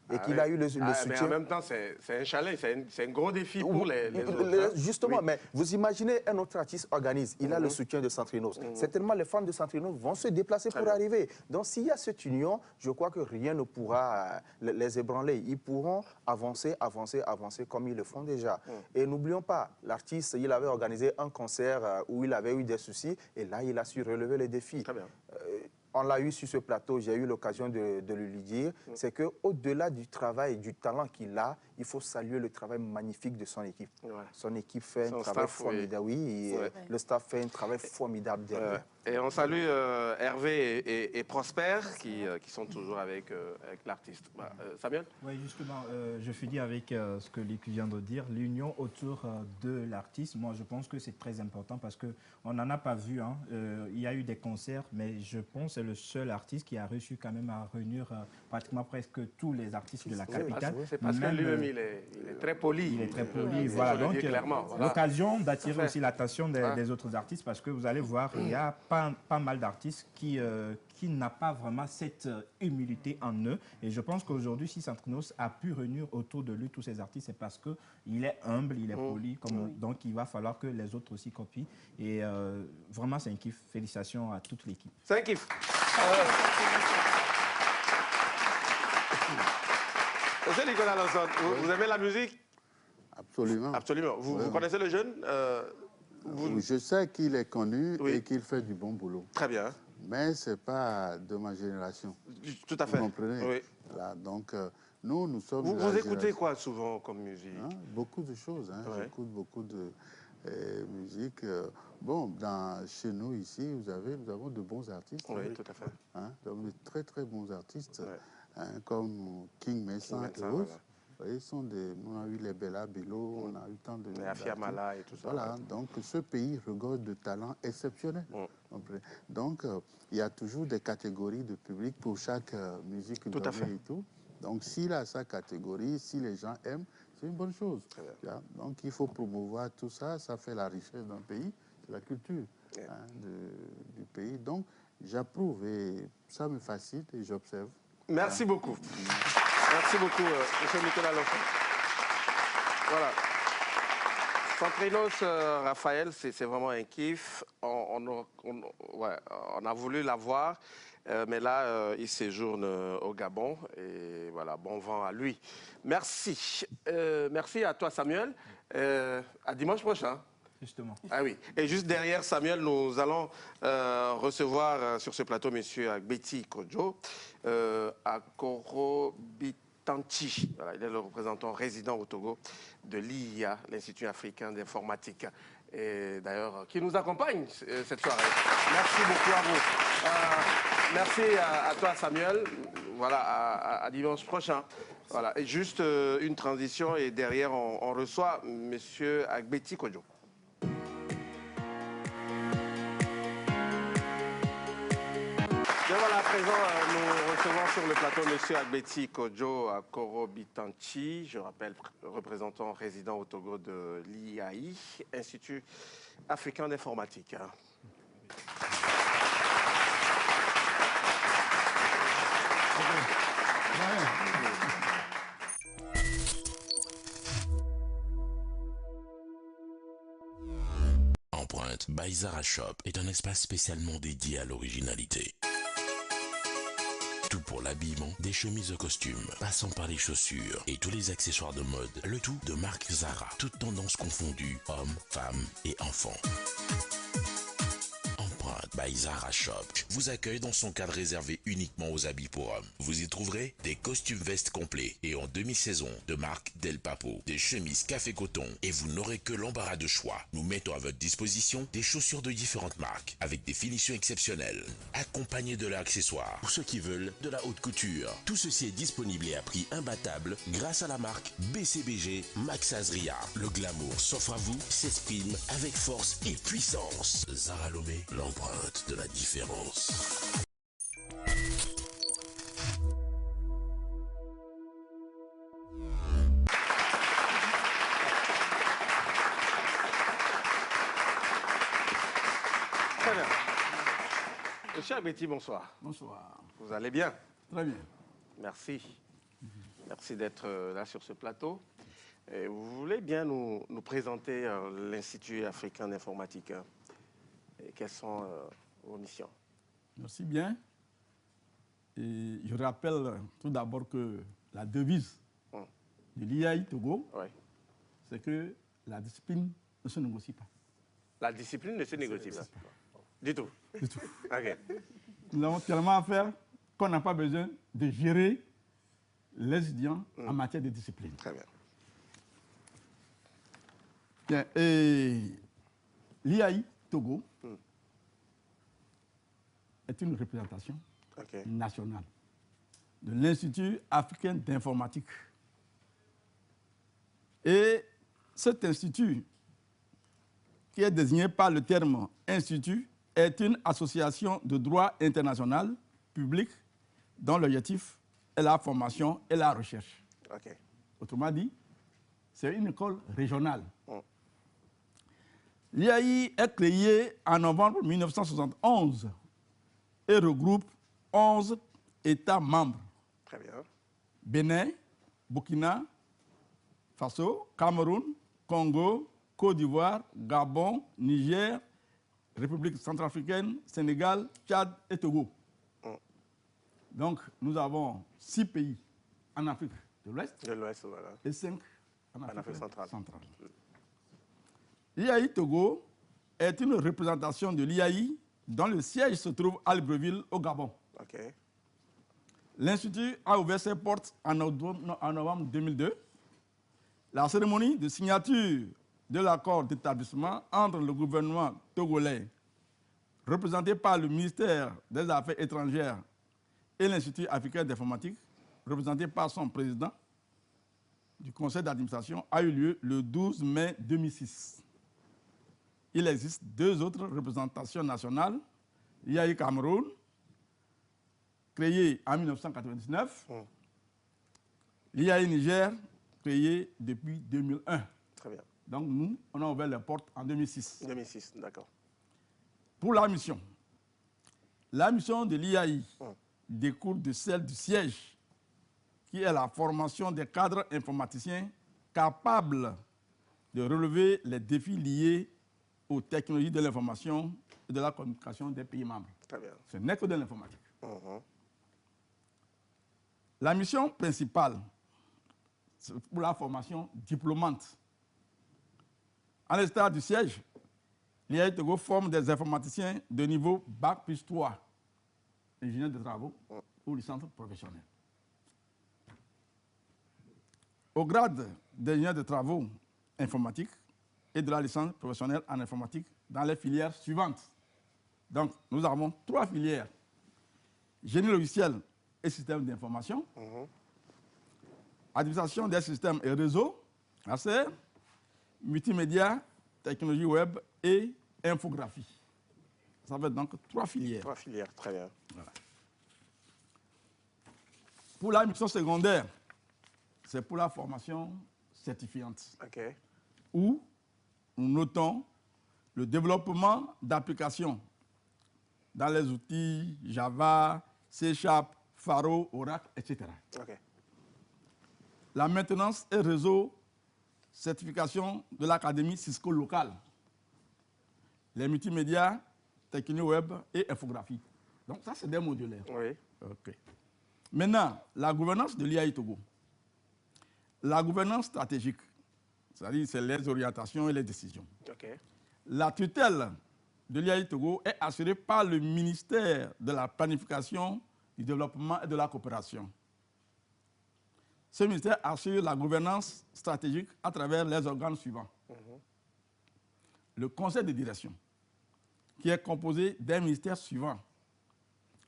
[SPEAKER 6] et qu'il a eu le soutien.
[SPEAKER 1] Mais en même temps, c'est un challenge, c'est un gros défi pour les autres.
[SPEAKER 6] Justement, mais vous imaginez un autre artiste organise, il a le soutien de Centrinos. Certainement, les fans de Centrinos vont se déplacer pour arriver. Donc, s'il y a cette union, je crois que rien ne pourra les ébranler. Ils pourront avancer comme ils le font déjà. Et n'oublions pas, l'artiste, il avait organisé un concert où il avait eu des soucis, et là, il a su relever les défis.
[SPEAKER 1] Très bien.
[SPEAKER 6] On l'a eu sur ce plateau, j'ai eu l'occasion de lui dire, c'est qu'au-delà du travail et du talent qu'il a, il faut saluer le travail magnifique de son équipe. Son équipe fait un travail formidable, le staff fait un travail formidable derrière.
[SPEAKER 1] Et on salue Hervé et Prosper qui sont toujours avec l'artiste. Samuel?
[SPEAKER 3] Oui, justement, je finis avec ce que Luc vient de dire, l'union autour de l'artiste. Moi, je pense que c'est très important parce qu'on n'en a pas vu. Hein. Il y a eu des concerts, mais je pense que c'est le seul artiste qui a réussi quand même à réunir pratiquement presque tous les artistes de la capitale.
[SPEAKER 1] C'est parce que lui-même, il est très poli.
[SPEAKER 3] Il est très poli, voilà. Donc, l'occasion d'attirer aussi l'attention des autres artistes parce que vous allez voir, il y a pas mal d'artistes qui n'ont pas vraiment cette humilité en eux. Et je pense qu'aujourd'hui, si Centrinos a pu réunir autour de lui tous ces artistes, c'est parce qu'il est humble, il est poli. Donc, il va falloir que les autres aussi copient. Et vraiment, c'est un kiff. Félicitations à toute l'équipe.
[SPEAKER 1] C'est un kiff. Monsieur Nicolas Lanson, vous aimez la musique?
[SPEAKER 4] Absolument.
[SPEAKER 1] Absolument. Vous connaissez le jeune
[SPEAKER 4] Je sais qu'il est connu et qu'il fait du bon boulot.
[SPEAKER 1] Très bien.
[SPEAKER 4] Mais ce n'est pas de ma génération.
[SPEAKER 1] Tout à fait.
[SPEAKER 4] Vous comprenez?
[SPEAKER 1] Oui.
[SPEAKER 4] Voilà, donc, nous sommes...
[SPEAKER 1] Vous écoutez quoi souvent comme musique?
[SPEAKER 4] Beaucoup de choses. J'écoute beaucoup de musique. Chez nous, ici, nous avons de bons artistes.
[SPEAKER 1] Oui, tout à fait.
[SPEAKER 4] Nous avons de très, très bons artistes, comme King Mesa et autres. voyez, on a eu les Bella Bello, on a eu tant de...
[SPEAKER 1] Les Afiamala et tout ça.
[SPEAKER 4] Voilà, donc ce pays regorge de talents exceptionnels. Donc, il y a toujours des catégories de public pour chaque musique
[SPEAKER 1] Tout à fait.
[SPEAKER 4] et tout. Donc, s'il a sa catégorie, si les gens aiment, c'est une bonne chose. Donc, il faut promouvoir tout ça. Ça fait la richesse d'un pays, c'est la culture du pays. Donc, j'approuve et ça me fascine et j'observe.
[SPEAKER 1] Merci beaucoup. Merci beaucoup, M. Nicolas Lofon. Voilà. Centrinos Raphaël, c'est vraiment un kiff. On a voulu l'avoir, mais là, il séjourne au Gabon. Et voilà, bon vent à lui. Merci. Merci à toi, Samuel. À dimanche prochain.
[SPEAKER 3] Justement.
[SPEAKER 1] Ah oui. Et juste derrière Samuel, nous allons recevoir sur ce plateau M. Agbeti Kodjo, Akoro Bitanchi. Voilà, il est le représentant résident au Togo de l'IIA, l'Institut africain d'informatique. Et d'ailleurs, qui nous accompagne cette soirée. Merci beaucoup à vous. Merci à toi, Samuel. Voilà, à dimanche prochain. Voilà. Et juste une transition et derrière, on reçoit M. Agbeti Kodjo. Voilà, à présent, nous recevons sur le plateau M. Agbeti Kodjo Akoro Bitanchi, je rappelle, représentant résident au Togo de l'IAI, Institut africain d'informatique.
[SPEAKER 9] Empreinte by Zara Shop est un espace spécialement dédié à l'originalité. Tout pour l'habillement, des chemises de costume, passant par les chaussures et tous les accessoires de mode, le tout de marque Zara, toutes tendances confondues, hommes, femmes et enfants. Empreinte by Zara Shop vous accueille dans son cadre réservé uniquement aux habits pour hommes. Vous y trouverez des costumes vestes complets et en demi-saison de marque Del Papo, des chemises café coton et vous n'aurez que l'embarras de choix. Nous mettons à votre disposition des chaussures de différentes marques avec des finitions exceptionnelles, accompagnées de leurs accessoires pour ceux qui veulent de la haute couture. Tout ceci est disponible et à prix imbattable grâce à la marque BCBG Max Azria. Le glamour s'offre à vous, s'exprime avec force et puissance. Zara Lomé, l'empreinte de la différence.
[SPEAKER 1] Très bien. Monsieur Agbeti, bonsoir.
[SPEAKER 10] Bonsoir.
[SPEAKER 1] Vous allez bien?
[SPEAKER 10] Très bien.
[SPEAKER 1] Merci. Merci d'être là sur ce plateau. Et vous voulez bien nous présenter l'Institut africain d'informatique et quelles sont vos missions?
[SPEAKER 10] Merci bien. Et je rappelle tout d'abord que la devise de l'IAI Togo, c'est que la discipline ne se négocie pas.
[SPEAKER 1] La discipline ne se négocie pas? Du tout?
[SPEAKER 10] Du tout.
[SPEAKER 1] OK.
[SPEAKER 10] Nous avons tellement à faire qu'on n'a pas besoin de gérer les étudiants en matière de discipline.
[SPEAKER 1] Très bien.
[SPEAKER 10] Bien. Et l'IAI Togo est une représentation nationale de l'Institut africain d'informatique. Et cet institut, qui est désigné par le terme institut, est une association de droit international public dont l'objectif est la formation et la recherche. Autrement dit, c'est une école régionale. L'IAI est créée en novembre 1971 et regroupe 11 États membres.
[SPEAKER 1] Très bien.
[SPEAKER 10] Bénin, Burkina Faso, Cameroun, Congo, Côte d'Ivoire, Gabon, Niger, République centrafricaine, Sénégal, Tchad et Togo. Donc, nous avons 6 pays en Afrique de l'Ouest
[SPEAKER 1] voilà.
[SPEAKER 10] Et 5 en Afrique
[SPEAKER 1] centrale.
[SPEAKER 10] L'IAI Togo est une représentation de l'IAI dont le siège se trouve à Libreville, au Gabon. L'Institut a ouvert ses portes en novembre 2002. La cérémonie de signature de l'accord d'établissement entre le gouvernement togolais, représenté par le ministère des Affaires étrangères, et l'Institut africain d'informatique, représenté par son président, du conseil d'administration a eu lieu le 12 mai 2006. Il existe 2 autres représentations nationales, l'IAI Cameroun, créée en 1999, l'IAI Niger, créée depuis 2001.
[SPEAKER 1] Très bien.
[SPEAKER 10] Donc nous, on a ouvert les portes en 2006.
[SPEAKER 1] 2006, d'accord.
[SPEAKER 10] Pour la mission de l'IAI découle de celle du siège, qui est la formation des cadres informaticiens capables de relever les défis liés aux technologies de l'information et de la communication des pays membres.
[SPEAKER 1] Très bien.
[SPEAKER 10] Ce n'est que de l'informatique. La mission principale, c'est pour la formation diplômante. À l'instar du siège, l'IAI Togo forme des informaticiens de niveau Bac plus 3, ingénieur de travaux ou licence professionnelle. Au grade d'ingénieur de travaux informatiques et de la licence professionnelle en informatique dans les filières suivantes. Donc, nous avons 3 filières. Génie logiciel et système d'information, administration des systèmes et réseaux, ACR, multimédia, technologie web et infographie. Ça fait donc 3 filières.
[SPEAKER 1] 3 filières, très bien.
[SPEAKER 10] Voilà. Pour la mission secondaire, c'est pour la formation certifiante, où nous notons le développement d'applications dans les outils Java, C#, Pharo, Oracle, etc. La maintenance et réseau, certification de l'académie Cisco locale, les multimédias, technologie web et infographie. Donc ça, c'est des modulaires.
[SPEAKER 1] Oui.
[SPEAKER 10] Maintenant, la gouvernance de l'IAI Togo. La gouvernance stratégique, c'est-à-dire c'est les orientations et les décisions. La tutelle de l'IAI Togo est assurée par le ministère de la Planification, du Développement et de la Coopération. Ce ministère assure la gouvernance stratégique à travers les organes suivants. Le conseil de direction, qui est composé des ministères suivants.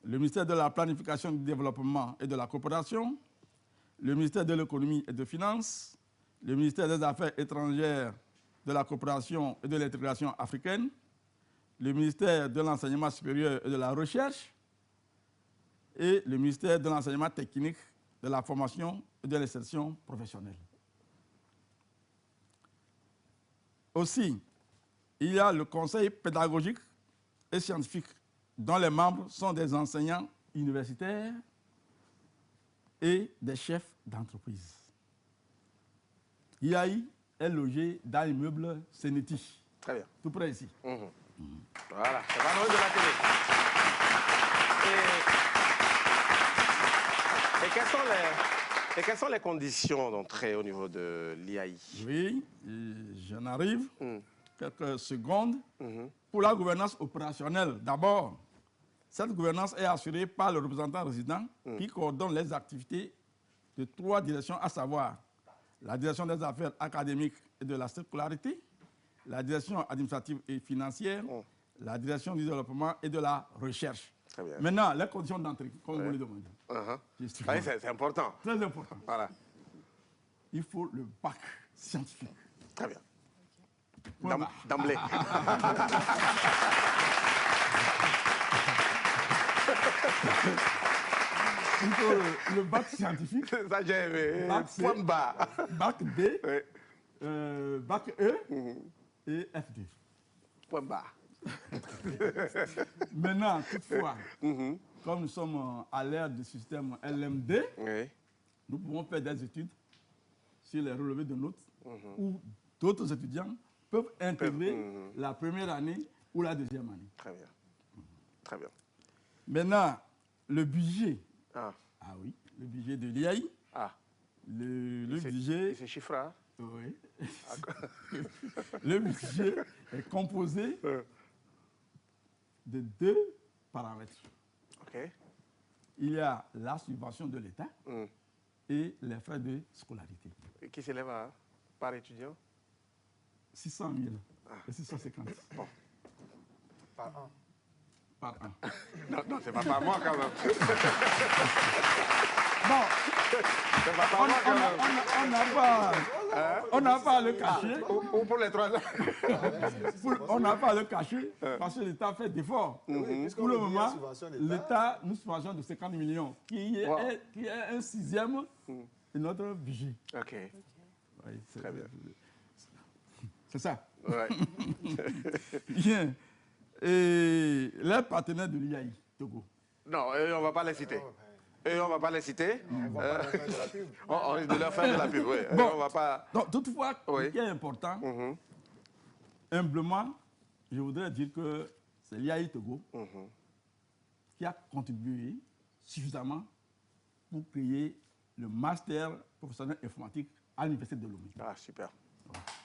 [SPEAKER 10] Le ministère de la Planification, du Développement et de la Coopération, le ministère de l'Économie et des Finances, le ministère des Affaires étrangères, de la Coopération et de l'Intégration africaine, le ministère de l'Enseignement supérieur et de la Recherche et le ministère de l'Enseignement technique, de la formation et de l'insertion professionnelle. Aussi, il y a le conseil pédagogique et scientifique, dont les membres sont des enseignants universitaires et des chefs d'entreprise. IAI est logé dans l'immeuble Seneti.
[SPEAKER 1] Très bien.
[SPEAKER 10] Tout près ici.
[SPEAKER 1] Voilà, c'est pas loin de la télé. Et quelles sont les conditions d'entrée au niveau de l'IAI?
[SPEAKER 10] Oui, j'en arrive. Quelques secondes. Pour la gouvernance opérationnelle, d'abord, cette gouvernance est assurée par le représentant résident qui coordonne les activités de 3 directions, à savoir la direction des affaires académiques et de la scolarité, la direction administrative et financière, la direction du développement et de la recherche.
[SPEAKER 1] Très bien.
[SPEAKER 10] Maintenant, les conditions d'entrée, comme vous le demandez.
[SPEAKER 1] Oui, c'est important.
[SPEAKER 10] Très important.
[SPEAKER 1] Voilà.
[SPEAKER 10] Il faut le bac scientifique.
[SPEAKER 1] Très bien. D'emblée.
[SPEAKER 10] Il faut le bac scientifique.
[SPEAKER 1] Ça, j'ai aimé.
[SPEAKER 10] Point
[SPEAKER 1] bas.
[SPEAKER 10] Bac D, bac E et FD.
[SPEAKER 1] Point bas.
[SPEAKER 10] Maintenant, toutefois, comme nous sommes à l'ère du système LMD, nous pouvons faire des études sur les relevés de notes où d'autres étudiants peuvent intégrer la première année ou la deuxième année.
[SPEAKER 1] Très bien. Très bien.
[SPEAKER 10] Maintenant, le budget.
[SPEAKER 1] Ah
[SPEAKER 10] Oui, le budget de l'IAI. Le budget.
[SPEAKER 1] C'est chiffré.
[SPEAKER 10] Oui. Le budget est composé de 2 paramètres. Il y a la subvention de l'État et les frais de scolarité.
[SPEAKER 1] Et qui s'élève par étudiant?
[SPEAKER 10] 600 000 et 650.
[SPEAKER 6] Par an.
[SPEAKER 10] par an.
[SPEAKER 1] Non, non, c'est pas par mois quand même.
[SPEAKER 10] Bon,
[SPEAKER 1] C'est pas par mois quand même.
[SPEAKER 10] on n'a pas à le cacher.
[SPEAKER 1] Ou pour les 3 ans.
[SPEAKER 10] On n'a pas à le cacher parce que l'État fait d'efforts. Pour le moment, l'État nous subventionne de 50 millions, qui est un sixième de notre budget.
[SPEAKER 1] OK.
[SPEAKER 10] Oui,
[SPEAKER 1] Très bien.
[SPEAKER 10] C'est ça.
[SPEAKER 1] Ouais.
[SPEAKER 10] Bien. Et les partenaires de l'IAI, Togo.
[SPEAKER 1] Non, on ne va pas les citer. Et on ne va pas les citer. On risque de leur faire de la pub, oui.
[SPEAKER 10] Bon,
[SPEAKER 1] On va pas...
[SPEAKER 10] donc, toutefois,
[SPEAKER 1] Oui.
[SPEAKER 10] ce qui est important, humblement, je voudrais dire que c'est l'IAI Togo qui a contribué suffisamment pour créer le master professionnel informatique à l'Université de Lomé.
[SPEAKER 1] Ah, super.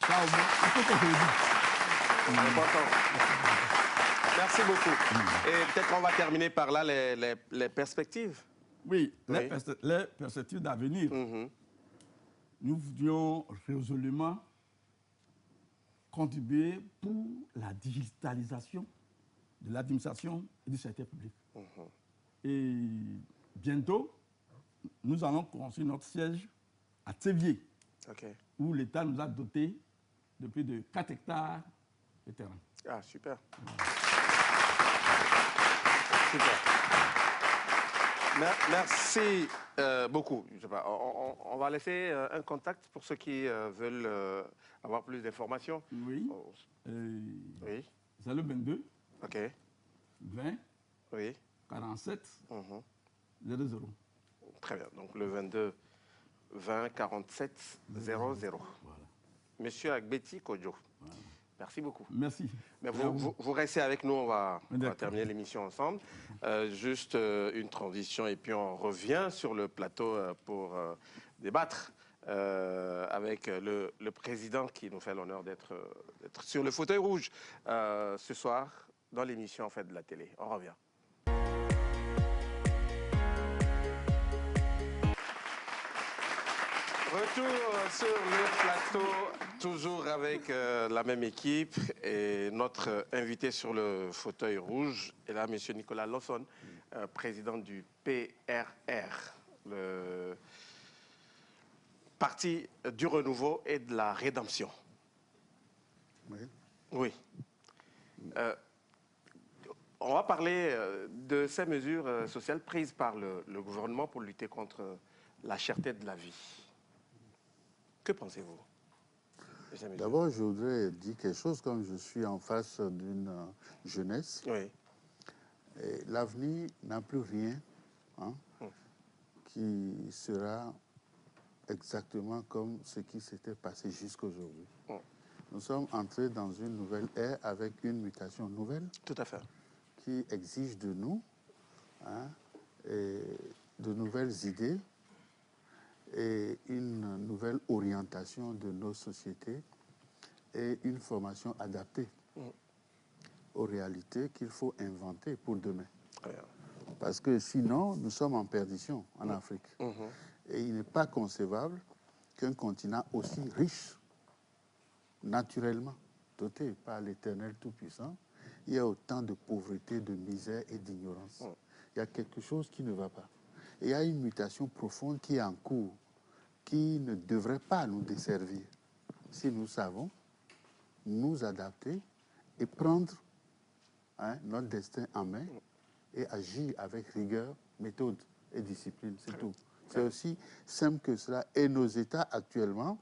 [SPEAKER 10] Ça, au moins, il faut que je le dise.
[SPEAKER 1] C'est important. Merci beaucoup. Et peut-être qu'on va terminer par là les perspectives.
[SPEAKER 10] Oui,
[SPEAKER 1] Oui.
[SPEAKER 10] les perspectives d'avenir. Nous voulions résolument contribuer pour la digitalisation de l'administration et du secteur public. Et bientôt, nous allons construire notre siège à Tsévié,
[SPEAKER 1] OK.
[SPEAKER 10] où l'État nous a doté de plus de 4 hectares de terrain.
[SPEAKER 1] Ah, super. Super. Merci beaucoup. Je sais pas, on va laisser un contact pour ceux qui veulent avoir plus d'informations.
[SPEAKER 10] Oui.
[SPEAKER 1] Oui.
[SPEAKER 10] C'est le 22
[SPEAKER 1] OK.
[SPEAKER 10] 20
[SPEAKER 1] Oui.
[SPEAKER 10] 47 00.
[SPEAKER 1] Très bien. Donc le 22 20 47 00.
[SPEAKER 10] Voilà.
[SPEAKER 1] Monsieur Agbeti Kodjo. Merci beaucoup.
[SPEAKER 10] Merci.
[SPEAKER 1] Mais vous restez avec nous, on va terminer l'émission ensemble. Juste une transition et puis on revient sur le plateau pour débattre avec le président qui nous fait l'honneur d'être sur le fauteuil rouge ce soir dans l'émission en fait, de la télé. On revient. Retour sur le plateau, toujours avec la même équipe et notre invité sur le fauteuil rouge est là, M. Nicolas Lawson, président du PRR, le Parti du Renouveau et de la Rédemption.
[SPEAKER 4] Oui.
[SPEAKER 1] Oui. On va parler de ces mesures sociales prises par le gouvernement pour lutter contre la cherté de la vie. Que pensez-vous?
[SPEAKER 4] D'abord, je voudrais dire quelque chose, comme je suis en face d'une jeunesse.
[SPEAKER 1] Oui.
[SPEAKER 4] L'avenir n'a plus rien qui sera exactement comme ce qui s'était passé jusqu'aujourd'hui. Nous sommes entrés dans une nouvelle ère avec une mutation nouvelle.
[SPEAKER 1] Tout à fait.
[SPEAKER 4] Qui exige de nous et de nouvelles idées et une nouvelle orientation de nos sociétés et une formation adaptée aux réalités qu'il faut inventer pour demain. Parce que sinon, nous sommes en perdition en Afrique. Et il n'est pas concevable qu'un continent aussi riche, naturellement doté par l'Éternel Tout-Puissant, il y a autant de pauvreté, de misère et d'ignorance. Il y a quelque chose qui ne va pas. Et il y a une mutation profonde qui est en cours, qui ne devrait pas nous desservir si nous savons nous adapter et prendre notre destin en main et agir avec rigueur, méthode et discipline, c'est tout. C'est aussi simple que cela. Et nos États actuellement,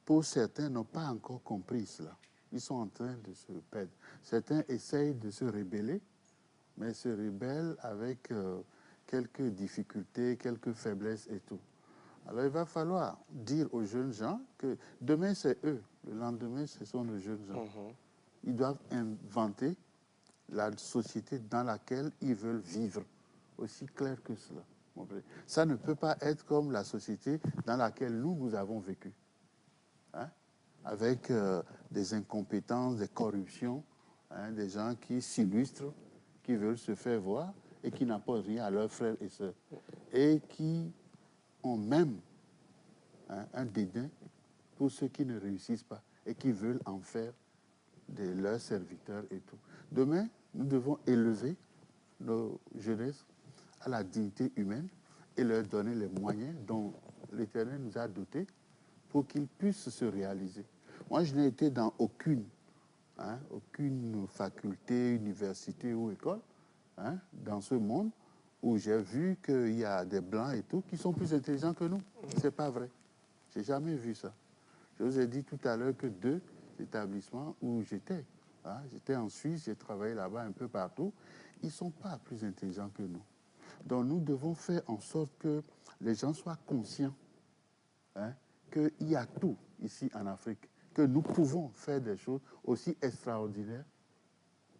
[SPEAKER 4] pour certains, n'ont pas encore compris cela. Ils sont en train de se perdre. Certains essayent de se rebeller, mais se rebellent avec quelques difficultés, quelques faiblesses et tout. Alors il va falloir dire aux jeunes gens que demain c'est eux, le lendemain ce sont les jeunes gens. Ils doivent inventer la société dans laquelle ils veulent vivre, aussi clair que cela. Ça ne peut pas être comme la société dans laquelle nous avons vécu, avec des incompétences, des corruptions, des gens qui s'illustrent, qui veulent se faire voir et qui n'apportent rien à leurs frères et sœurs, et qui ont même un dédain pour ceux qui ne réussissent pas et qui veulent en faire de leurs serviteurs et tout. Demain, nous devons élever nos jeunesses à la dignité humaine et leur donner les moyens dont l'Éternel nous a dotés pour qu'ils puissent se réaliser. Moi, je n'ai été dans aucune faculté, université ou école dans ce monde où j'ai vu qu'il y a des Blancs et tout qui sont plus intelligents que nous. C'est pas vrai. J'ai jamais vu ça. Je vous ai dit tout à l'heure que 2 établissements où j'étais. J'étais en Suisse, j'ai travaillé là-bas un peu partout. Ils ne sont pas plus intelligents que nous. Donc nous devons faire en sorte que les gens soient conscients qu'il y a tout ici en Afrique, que nous pouvons faire des choses aussi extraordinaires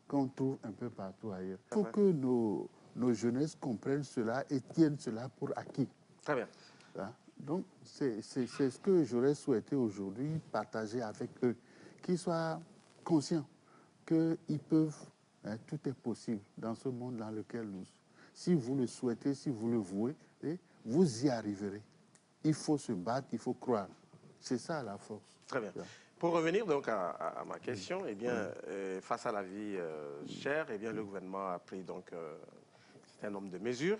[SPEAKER 4] qu'on trouve un peu partout ailleurs. Il faut que nos jeunesses comprennent cela et tiennent cela pour acquis.
[SPEAKER 1] Très bien.
[SPEAKER 4] Donc, c'est ce que j'aurais souhaité aujourd'hui partager avec eux, qu'ils soient conscients qu'ils peuvent, tout est possible dans ce monde dans lequel nous sommes. Si vous le souhaitez, si vous le vouez, vous y arriverez. Il faut se battre, il faut croire. C'est ça la force.
[SPEAKER 1] Très bien. Pour revenir donc à ma question, eh bien, face à la vie chère, eh bien, le gouvernement a pris donc un nombre de mesures.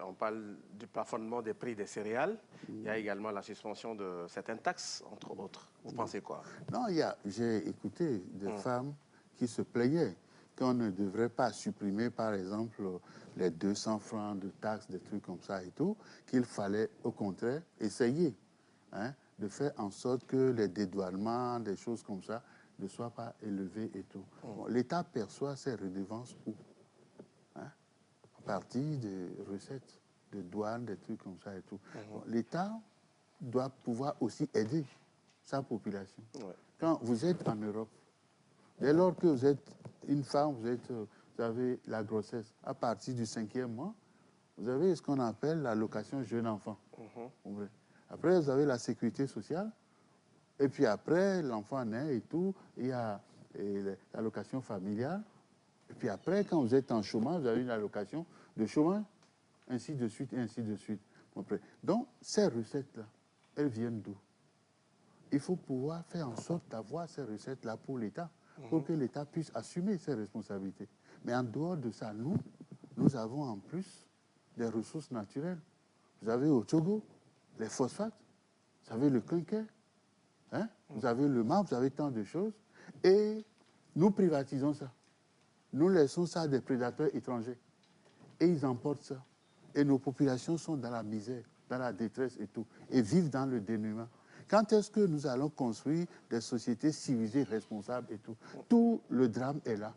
[SPEAKER 1] On parle du plafonnement des prix des céréales. Il y a également la suspension de certaines taxes, entre autres. Vous pensez quoi?
[SPEAKER 4] Non, j'ai écouté des femmes qui se plaignaient qu'on ne devrait pas supprimer, par exemple, les 200 francs de taxes, des trucs comme ça et tout, qu'il fallait au contraire essayer de faire en sorte que les dédouanements, des choses comme ça, ne soient pas élevés et tout. Bon, l'État perçoit ses redevances où? À partir des recettes de douane, des trucs comme ça et tout. Bon, l'État doit pouvoir aussi aider sa population. Quand vous êtes en Europe, dès lors que vous êtes une femme, vous avez la grossesse, à partir du 5e mois, vous avez ce qu'on appelle l'allocation jeune enfant. Après, vous avez la sécurité sociale. Et puis après, l'enfant naît et tout. Il y a l'allocation familiale. Et puis après, quand vous êtes en chômage, vous avez une allocation de chômage, ainsi de suite, et ainsi de suite. Donc, ces recettes-là, elles viennent d'où? Il faut pouvoir faire en sorte d'avoir ces recettes-là pour l'État, pour que l'État puisse assumer ses responsabilités. Mais en dehors de ça, nous avons en plus des ressources naturelles. Vous avez au Togo les phosphates, vous avez le clinker, vous avez le marbre, vous avez tant de choses. Et nous privatisons ça. Nous laissons ça à des prédateurs étrangers. Et ils emportent ça. Et nos populations sont dans la misère, dans la détresse et tout. Et vivent dans le dénuement. Quand est-ce que nous allons construire des sociétés civilisées, responsables et tout? Tout le drame est là.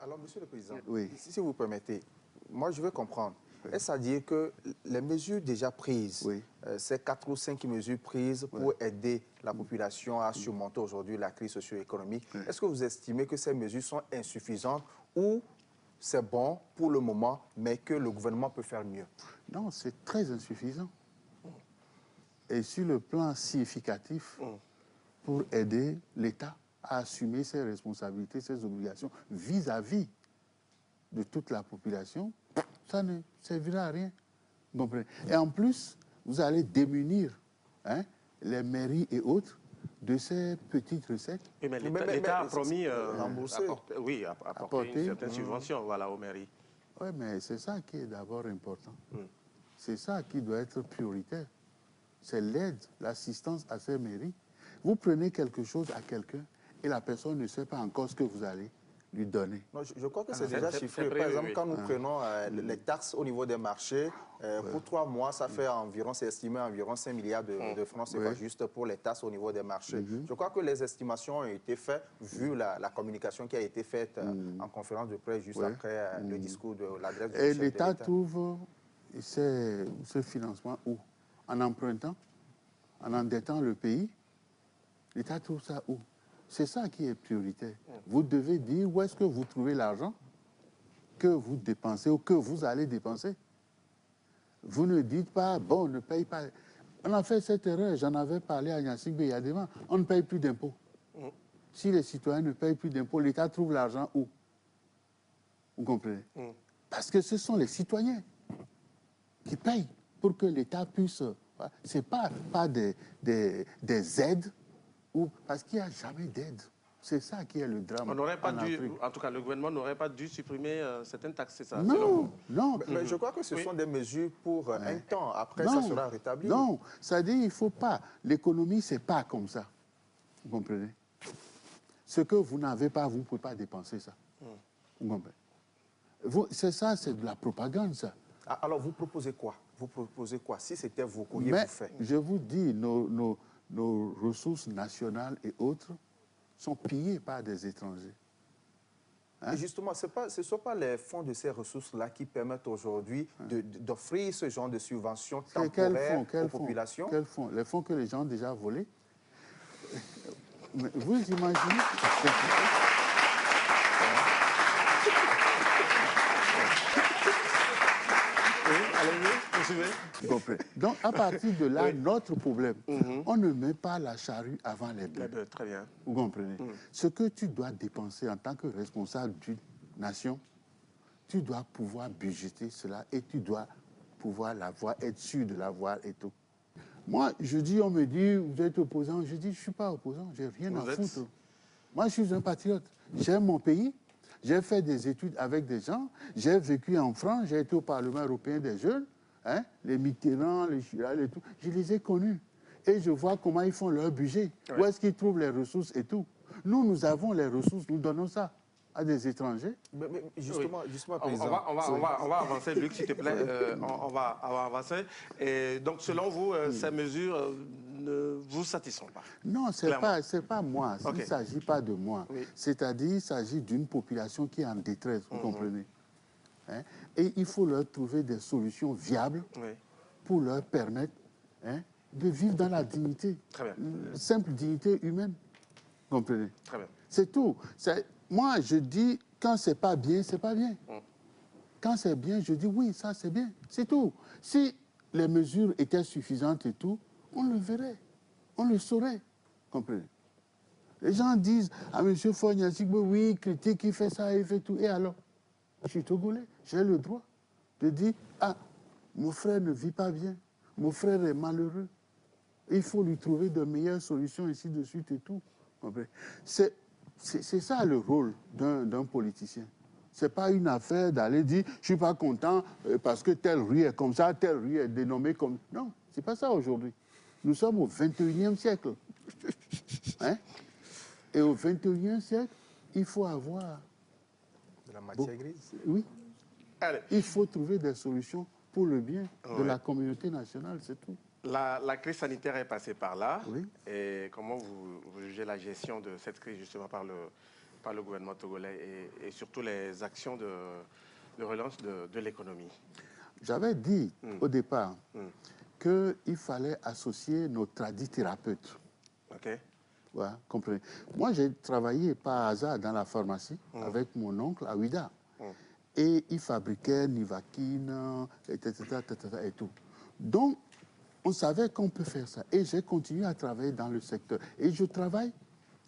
[SPEAKER 6] Alors, Monsieur le Président,
[SPEAKER 4] oui.
[SPEAKER 6] Si vous permettez, moi je veux comprendre. Est-ce à dire que les mesures déjà prises, ces 4 ou 5 mesures prises pour aider la population à surmonter aujourd'hui la crise socio-économique, est-ce que vous estimez que ces mesures sont insuffisantes ou c'est bon pour le moment, mais que le gouvernement peut faire mieux?
[SPEAKER 4] Non, c'est très insuffisant. Et sur le plan significatif, pour aider l'État à assumer ses responsabilités, ses obligations vis-à-vis de toute la population, ça ne servira à rien. Et en plus, vous allez démunir les mairies et autres de ces petites recettes.
[SPEAKER 1] Oui, mais l'État a promis apporter une certaine subvention aux mairies.
[SPEAKER 4] Oui, mais c'est ça qui est d'abord important. C'est ça qui doit être prioritaire. C'est l'aide, l'assistance à ces mairies. Vous prenez quelque chose à quelqu'un et la personne ne sait pas encore ce que vous allez lui donner.
[SPEAKER 6] Non, je crois que c'est déjà chiffré. Par exemple, quand nous prenons les taxes au niveau des marchés, pour 3 mois, ça fait environ, c'est estimé environ 5 milliards de francs, c'est pas juste pour les taxes au niveau des marchés. Je crois que les estimations ont été faites, vu la communication qui a été faite en conférence de presse juste après le discours de l'adresse du chef de l'État.
[SPEAKER 4] Et l'État trouve ce financement où? En empruntant, en endettant le pays. L'État trouve ça où? C'est ça qui est prioritaire. Vous devez dire où est-ce que vous trouvez l'argent que vous dépensez ou que vous allez dépenser. Vous ne dites pas, bon, on ne paye pas. On a fait cette erreur, j'en avais parlé à Yassine Beyadema, on ne paye plus d'impôts. Si les citoyens ne payent plus d'impôts, l'État trouve l'argent où? Vous comprenez? Parce que ce sont les citoyens qui payent pour que l'État puisse... Ce n'est pas des aides, parce qu'il n'y a jamais d'aide. C'est ça qui est le drame.
[SPEAKER 1] On n'aurait pas dû, en tout cas, le gouvernement n'aurait pas dû supprimer certaines taxes, c'est ça?
[SPEAKER 4] Non, non.
[SPEAKER 6] Mais je crois que ce sont des mesures pour un temps. Après, ça sera rétabli.
[SPEAKER 4] Non, ça dit il ne faut pas. L'économie, ce n'est pas comme ça. Vous comprenez? Ce que vous n'avez pas, vous ne pouvez pas dépenser ça. Vous comprenez? C'est ça, c'est de la propagande, ça.
[SPEAKER 6] Alors, vous proposez quoi? Vous proposez quoi? Si c'était vous, qu'auriez-vous fait?
[SPEAKER 4] Je vous dis, nos ressources nationales et autres sont pillées par des étrangers.
[SPEAKER 6] Hein? Et justement, ce ne sont pas les fonds de ces ressources-là qui permettent aujourd'hui d'offrir ce genre de subventions temporaires aux populations?
[SPEAKER 4] Quels fonds? Les fonds que les gens ont déjà volés. Vous imaginez? Donc, à partir de là, notre problème, on ne met pas la charrue avant les bœufs.
[SPEAKER 1] Très bien.
[SPEAKER 4] Vous comprenez? Ce que tu dois dépenser en tant que responsable d'une nation, tu dois pouvoir budgéter cela et tu dois pouvoir l'avoir, être sûr de l'avoir et tout. Moi, je dis, on me dit, vous êtes opposant. Je dis, je ne suis pas opposant, je n'ai rien à foutre. Moi, je suis un patriote. J'aime mon pays. J'ai fait des études avec des gens. J'ai vécu en France. J'ai été au Parlement européen des jeunes. Hein, les Mitterrand, les Chirac et tout. Je les ai connus. Et je vois comment ils font leur budget. Où est-ce qu'ils trouvent les ressources et tout. Nous avons les ressources. Nous donnons ça à des étrangers.
[SPEAKER 6] Mais justement, président.
[SPEAKER 1] On va avancer, Luc, s'il te plaît. On va avancer. Et donc, selon vous, ces mesures ne vous satisfont pas?
[SPEAKER 4] Non, ce n'est pas moi. Il ne s'agit pas de moi. C'est-à-dire, il s'agit d'une population qui est en détresse, vous comprenez? Hein? Et il faut leur trouver des solutions viables pour leur permettre de vivre dans la dignité.
[SPEAKER 1] Très bien.
[SPEAKER 4] Simple dignité humaine. Vous comprenez?
[SPEAKER 1] Très bien.
[SPEAKER 4] C'est tout. Moi, je dis, quand c'est pas bien, c'est pas bien. Quand c'est bien, je dis oui, ça c'est bien. C'est tout. Si les mesures étaient suffisantes et tout, on le verrait. On le saurait. Comprenez? Les gens disent à M. Fognassi, oui, critique, il fait ça, il fait tout. Et alors? Je suis togolais. J'ai le droit de dire, ah, mon frère ne vit pas bien. Mon frère est malheureux. Il faut lui trouver de meilleures solutions, ainsi de suite et tout. C'est ça le rôle d'un politicien. Ce n'est pas une affaire d'aller dire « je ne suis pas content parce que telle rue est comme ça, telle rue est dénommée comme... » Non, ce n'est pas ça aujourd'hui. Nous sommes au 21e siècle. Hein? Et au 21e siècle, il faut avoir...
[SPEAKER 6] De la matière grise?
[SPEAKER 4] Oui. Allez. Il faut trouver des solutions pour le bien de la communauté nationale, c'est tout.
[SPEAKER 1] La crise sanitaire est passée par là.
[SPEAKER 4] Oui.
[SPEAKER 1] Et comment vous jugez la gestion de cette crise justement par le gouvernement togolais et surtout les actions de relance de l'économie?
[SPEAKER 4] J'avais dit au départ qu'il fallait associer nos tradithérapeutes.
[SPEAKER 1] OK.
[SPEAKER 4] Ouais, comprenez. Moi, j'ai travaillé par hasard dans la pharmacie avec mon oncle à Ouida. Et il fabriquait Nivaquine, etc. et tout. Donc, on savait qu'on peut faire ça. Et j'ai continué à travailler dans le secteur. Et je travaille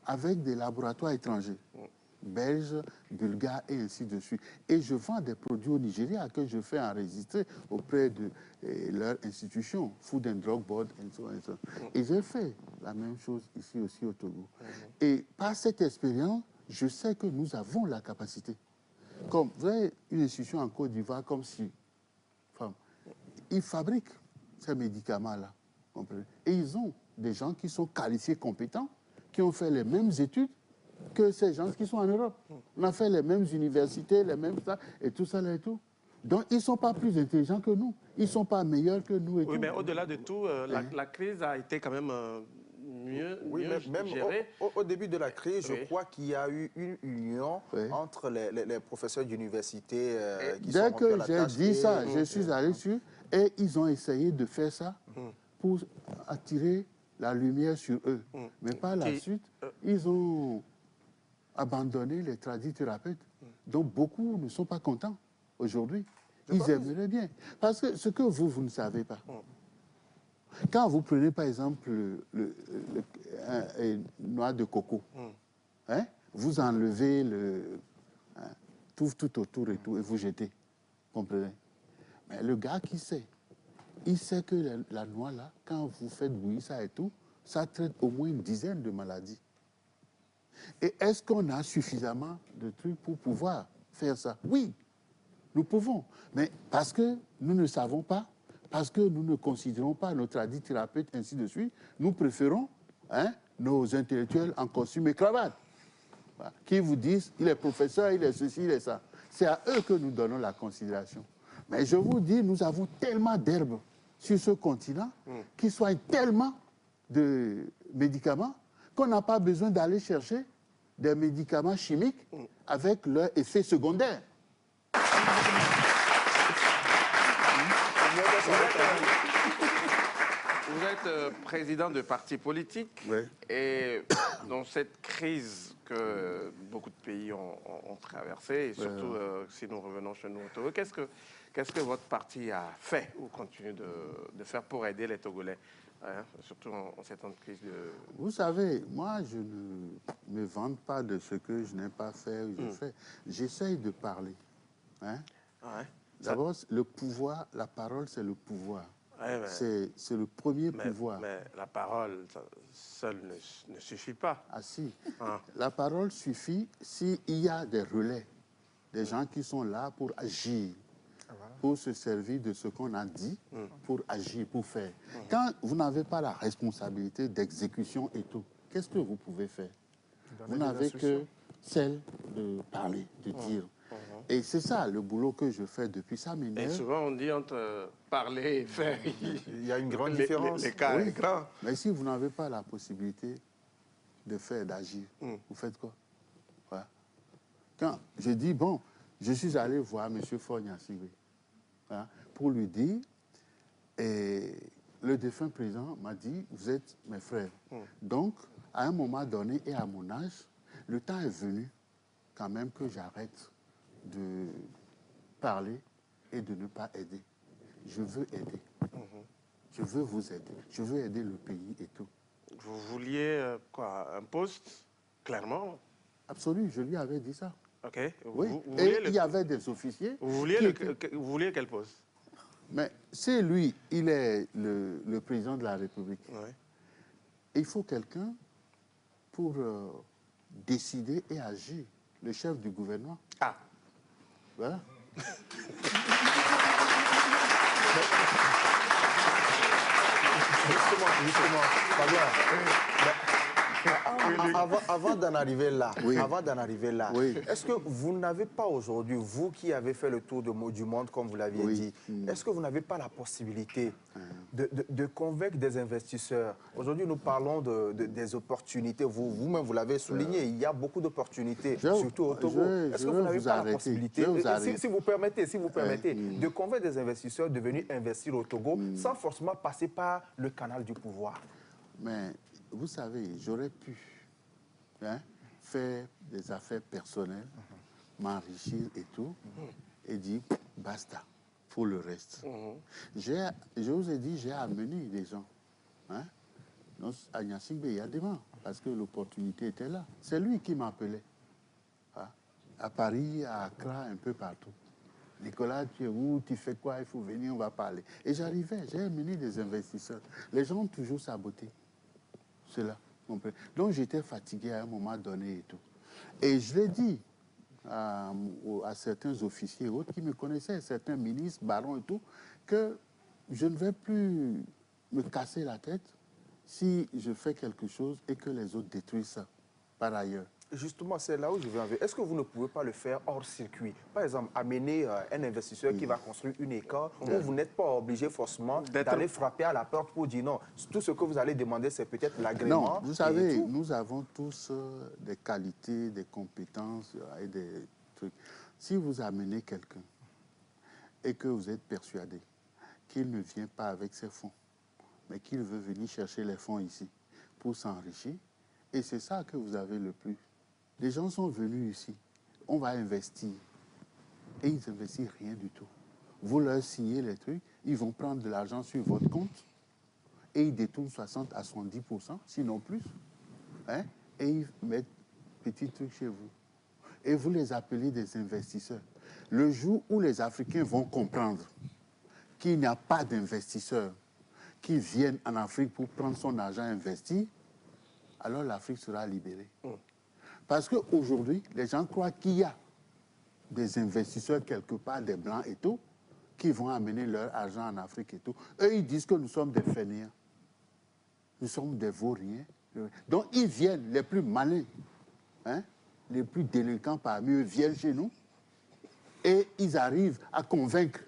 [SPEAKER 4] avec des laboratoires étrangers, belges, bulgares et ainsi de suite. Et je vends des produits au Nigeria que je fais enregistrer auprès de leur institution, Food and Drug Board, et so on, et so on. Et j'ai fait la même chose ici aussi au Togo. Et par cette expérience, je sais que nous avons la capacité. Comme vous avez une institution en Côte d'Ivoire comme si, enfin, ils fabriquent ces médicaments-là. Et ils ont des gens qui sont qualifiés, compétents, qui ont fait les mêmes études que ces gens qui sont en Europe. On a fait les mêmes universités, les mêmes ça, et tout ça, là et tout. Donc, ils ne sont pas plus intelligents que nous. Ils ne sont pas meilleurs que nous. Et
[SPEAKER 1] oui,
[SPEAKER 4] tout.
[SPEAKER 1] mais au-delà de tout, la crise a été quand même mieux
[SPEAKER 6] même
[SPEAKER 1] gérée.
[SPEAKER 6] Au début de la crise, je crois qu'il y a eu une union entre les professeurs d'université qui sont rentrés à la tâche.
[SPEAKER 4] Dès que j'ai dit ça, je suis allé sur... Et ils ont essayé de faire ça pour attirer la lumière sur eux. Mais par la suite, ils ont abandonné les tradithérapeutes. Donc beaucoup ne sont pas contents aujourd'hui. Ils aimeraient bien. Parce que ce que vous ne savez pas, quand vous prenez par exemple une noix de coco, hein, vous enlevez tout autour et tout, et vous jetez. Comprenez? Mais le gars qui sait, il sait que la noix là, quand vous faites bouillir ça et tout, ça traite au moins une dizaine de maladies. Et est-ce qu'on a suffisamment de trucs pour pouvoir faire ça? Oui, nous pouvons. Mais parce que nous ne savons pas, parce que nous ne considérons pas nos tradithérapeutes, ainsi de suite, nous préférons nos intellectuels en costume et cravate, qui vous disent, il est professeur, il est ceci, il est ça. C'est à eux que nous donnons la considération. Mais je vous dis, nous avons tellement d'herbes sur ce continent qui soignent tellement de médicaments qu'on n'a pas besoin d'aller chercher des médicaments chimiques avec leurs effets secondaires.
[SPEAKER 1] Vous êtes président de parti politique et dans cette crise que beaucoup de pays ont traversée, et surtout si nous revenons chez nous au Togo, qu'est-ce que votre parti a fait ou continue de faire pour aider les Togolais, surtout en ces temps de crise
[SPEAKER 4] Vous savez, moi, je ne me vante pas de ce que je n'ai pas fait ou je fais. J'essaye de parler. D'abord, le pouvoir, la parole, c'est le pouvoir. C'est le premier pouvoir.
[SPEAKER 1] Mais la parole seule ne suffit pas.
[SPEAKER 4] Ah si. La parole suffit s'il y a des relais, des gens qui sont là pour agir, pour se servir de ce qu'on a dit, pour agir, pour faire. Quand vous n'avez pas la responsabilité d'exécution et tout, qu'est-ce que vous pouvez faire? Vous n'avez que celle de parler, de dire. Et c'est ça le boulot que je fais depuis ça.
[SPEAKER 1] Et souvent on dit entre parler et faire,
[SPEAKER 6] il y a une grande différence.
[SPEAKER 1] L'écart est grand.
[SPEAKER 4] Mais si vous n'avez pas la possibilité de faire, d'agir, vous faites quoi? Quand je dis, bon, je suis allé voir M. Faure-Gnassingbé pour lui dire, et le défunt président m'a dit, vous êtes mes frères. Donc, à un moment donné et à mon âge, le temps est venu quand même que j'arrête de parler et de ne pas aider. Je veux aider. Je veux vous aider. Je veux aider le pays et tout.
[SPEAKER 1] Vous vouliez quoi? Un poste, clairement?
[SPEAKER 4] Absolument, je lui avais dit ça.
[SPEAKER 1] Ok.
[SPEAKER 4] Oui. Et il y avait des officiers.
[SPEAKER 1] Vous vouliez quel poste?
[SPEAKER 4] Mais c'est lui, il est le président de la République. Il faut quelqu'un pour décider et agir. Le chef du gouvernement. Voilà.
[SPEAKER 6] Justement, avant d'en arriver là, est-ce que vous n'avez pas aujourd'hui, vous qui avez fait le tour du monde, comme vous l'aviez dit, est-ce que vous n'avez pas la possibilité de convaincre des investisseurs? Aujourd'hui, nous parlons des opportunités. Vous-même, vous l'avez souligné, il y a beaucoup d'opportunités, surtout au Togo. Est-ce que vous n'avez pas la possibilité, si vous permettez, de convaincre des investisseurs de venir investir au Togo sans forcément passer par le canal du pouvoir?
[SPEAKER 4] Mais vous savez, j'aurais pu faire des affaires personnelles, m'enrichir et tout, et dire basta pour le reste. Je vous ai dit, j'ai amené des gens. Donc, à Gnassingbé, il y a des gens, parce que l'opportunité était là. C'est lui qui m'appelait. À Paris, à Accra, un peu partout. Nicolas, tu es où? Tu fais quoi? Il faut venir, on va parler. Et j'arrivais, j'ai amené des investisseurs. Les gens ont toujours saboté cela. Donc j'étais fatigué à un moment donné et tout. Et je l'ai dit à certains officiers et autres qui me connaissaient, certains ministres, barons et tout, que je ne vais plus me casser la tête si je fais quelque chose et que les autres détruisent ça par ailleurs.
[SPEAKER 6] Justement, c'est là où je veux en venir. Est-ce que vous ne pouvez pas le faire hors circuit? Par exemple, amener un investisseur qui va construire une école où vous n'êtes pas obligé forcément d'aller frapper à la porte pour dire non. Tout ce que vous allez demander, c'est peut-être l'agrément.
[SPEAKER 4] Non, vous savez, nous avons tous des qualités, des compétences et des trucs. Si vous amenez quelqu'un et que vous êtes persuadé qu'il ne vient pas avec ses fonds, mais qu'il veut venir chercher les fonds ici pour s'enrichir, et c'est ça que vous avez le plus. Les gens sont venus ici, on va investir. Et ils n'investissent rien du tout. Vous leur signez les trucs, ils vont prendre de l'argent sur votre compte et ils détournent 60 à 70%, sinon plus. Et ils mettent petits trucs chez vous. Et vous les appelez des investisseurs. Le jour où les Africains vont comprendre qu'il n'y a pas d'investisseurs qui viennent en Afrique pour prendre son argent investi, alors l'Afrique sera libérée. Parce qu'aujourd'hui, les gens croient qu'il y a des investisseurs quelque part, des Blancs et tout, qui vont amener leur argent en Afrique et tout. Eux, ils disent que nous sommes des fainéants. Nous sommes des vauriens. Donc, ils viennent, les plus malins, hein, les plus délinquants parmi eux, viennent chez nous et ils arrivent à convaincre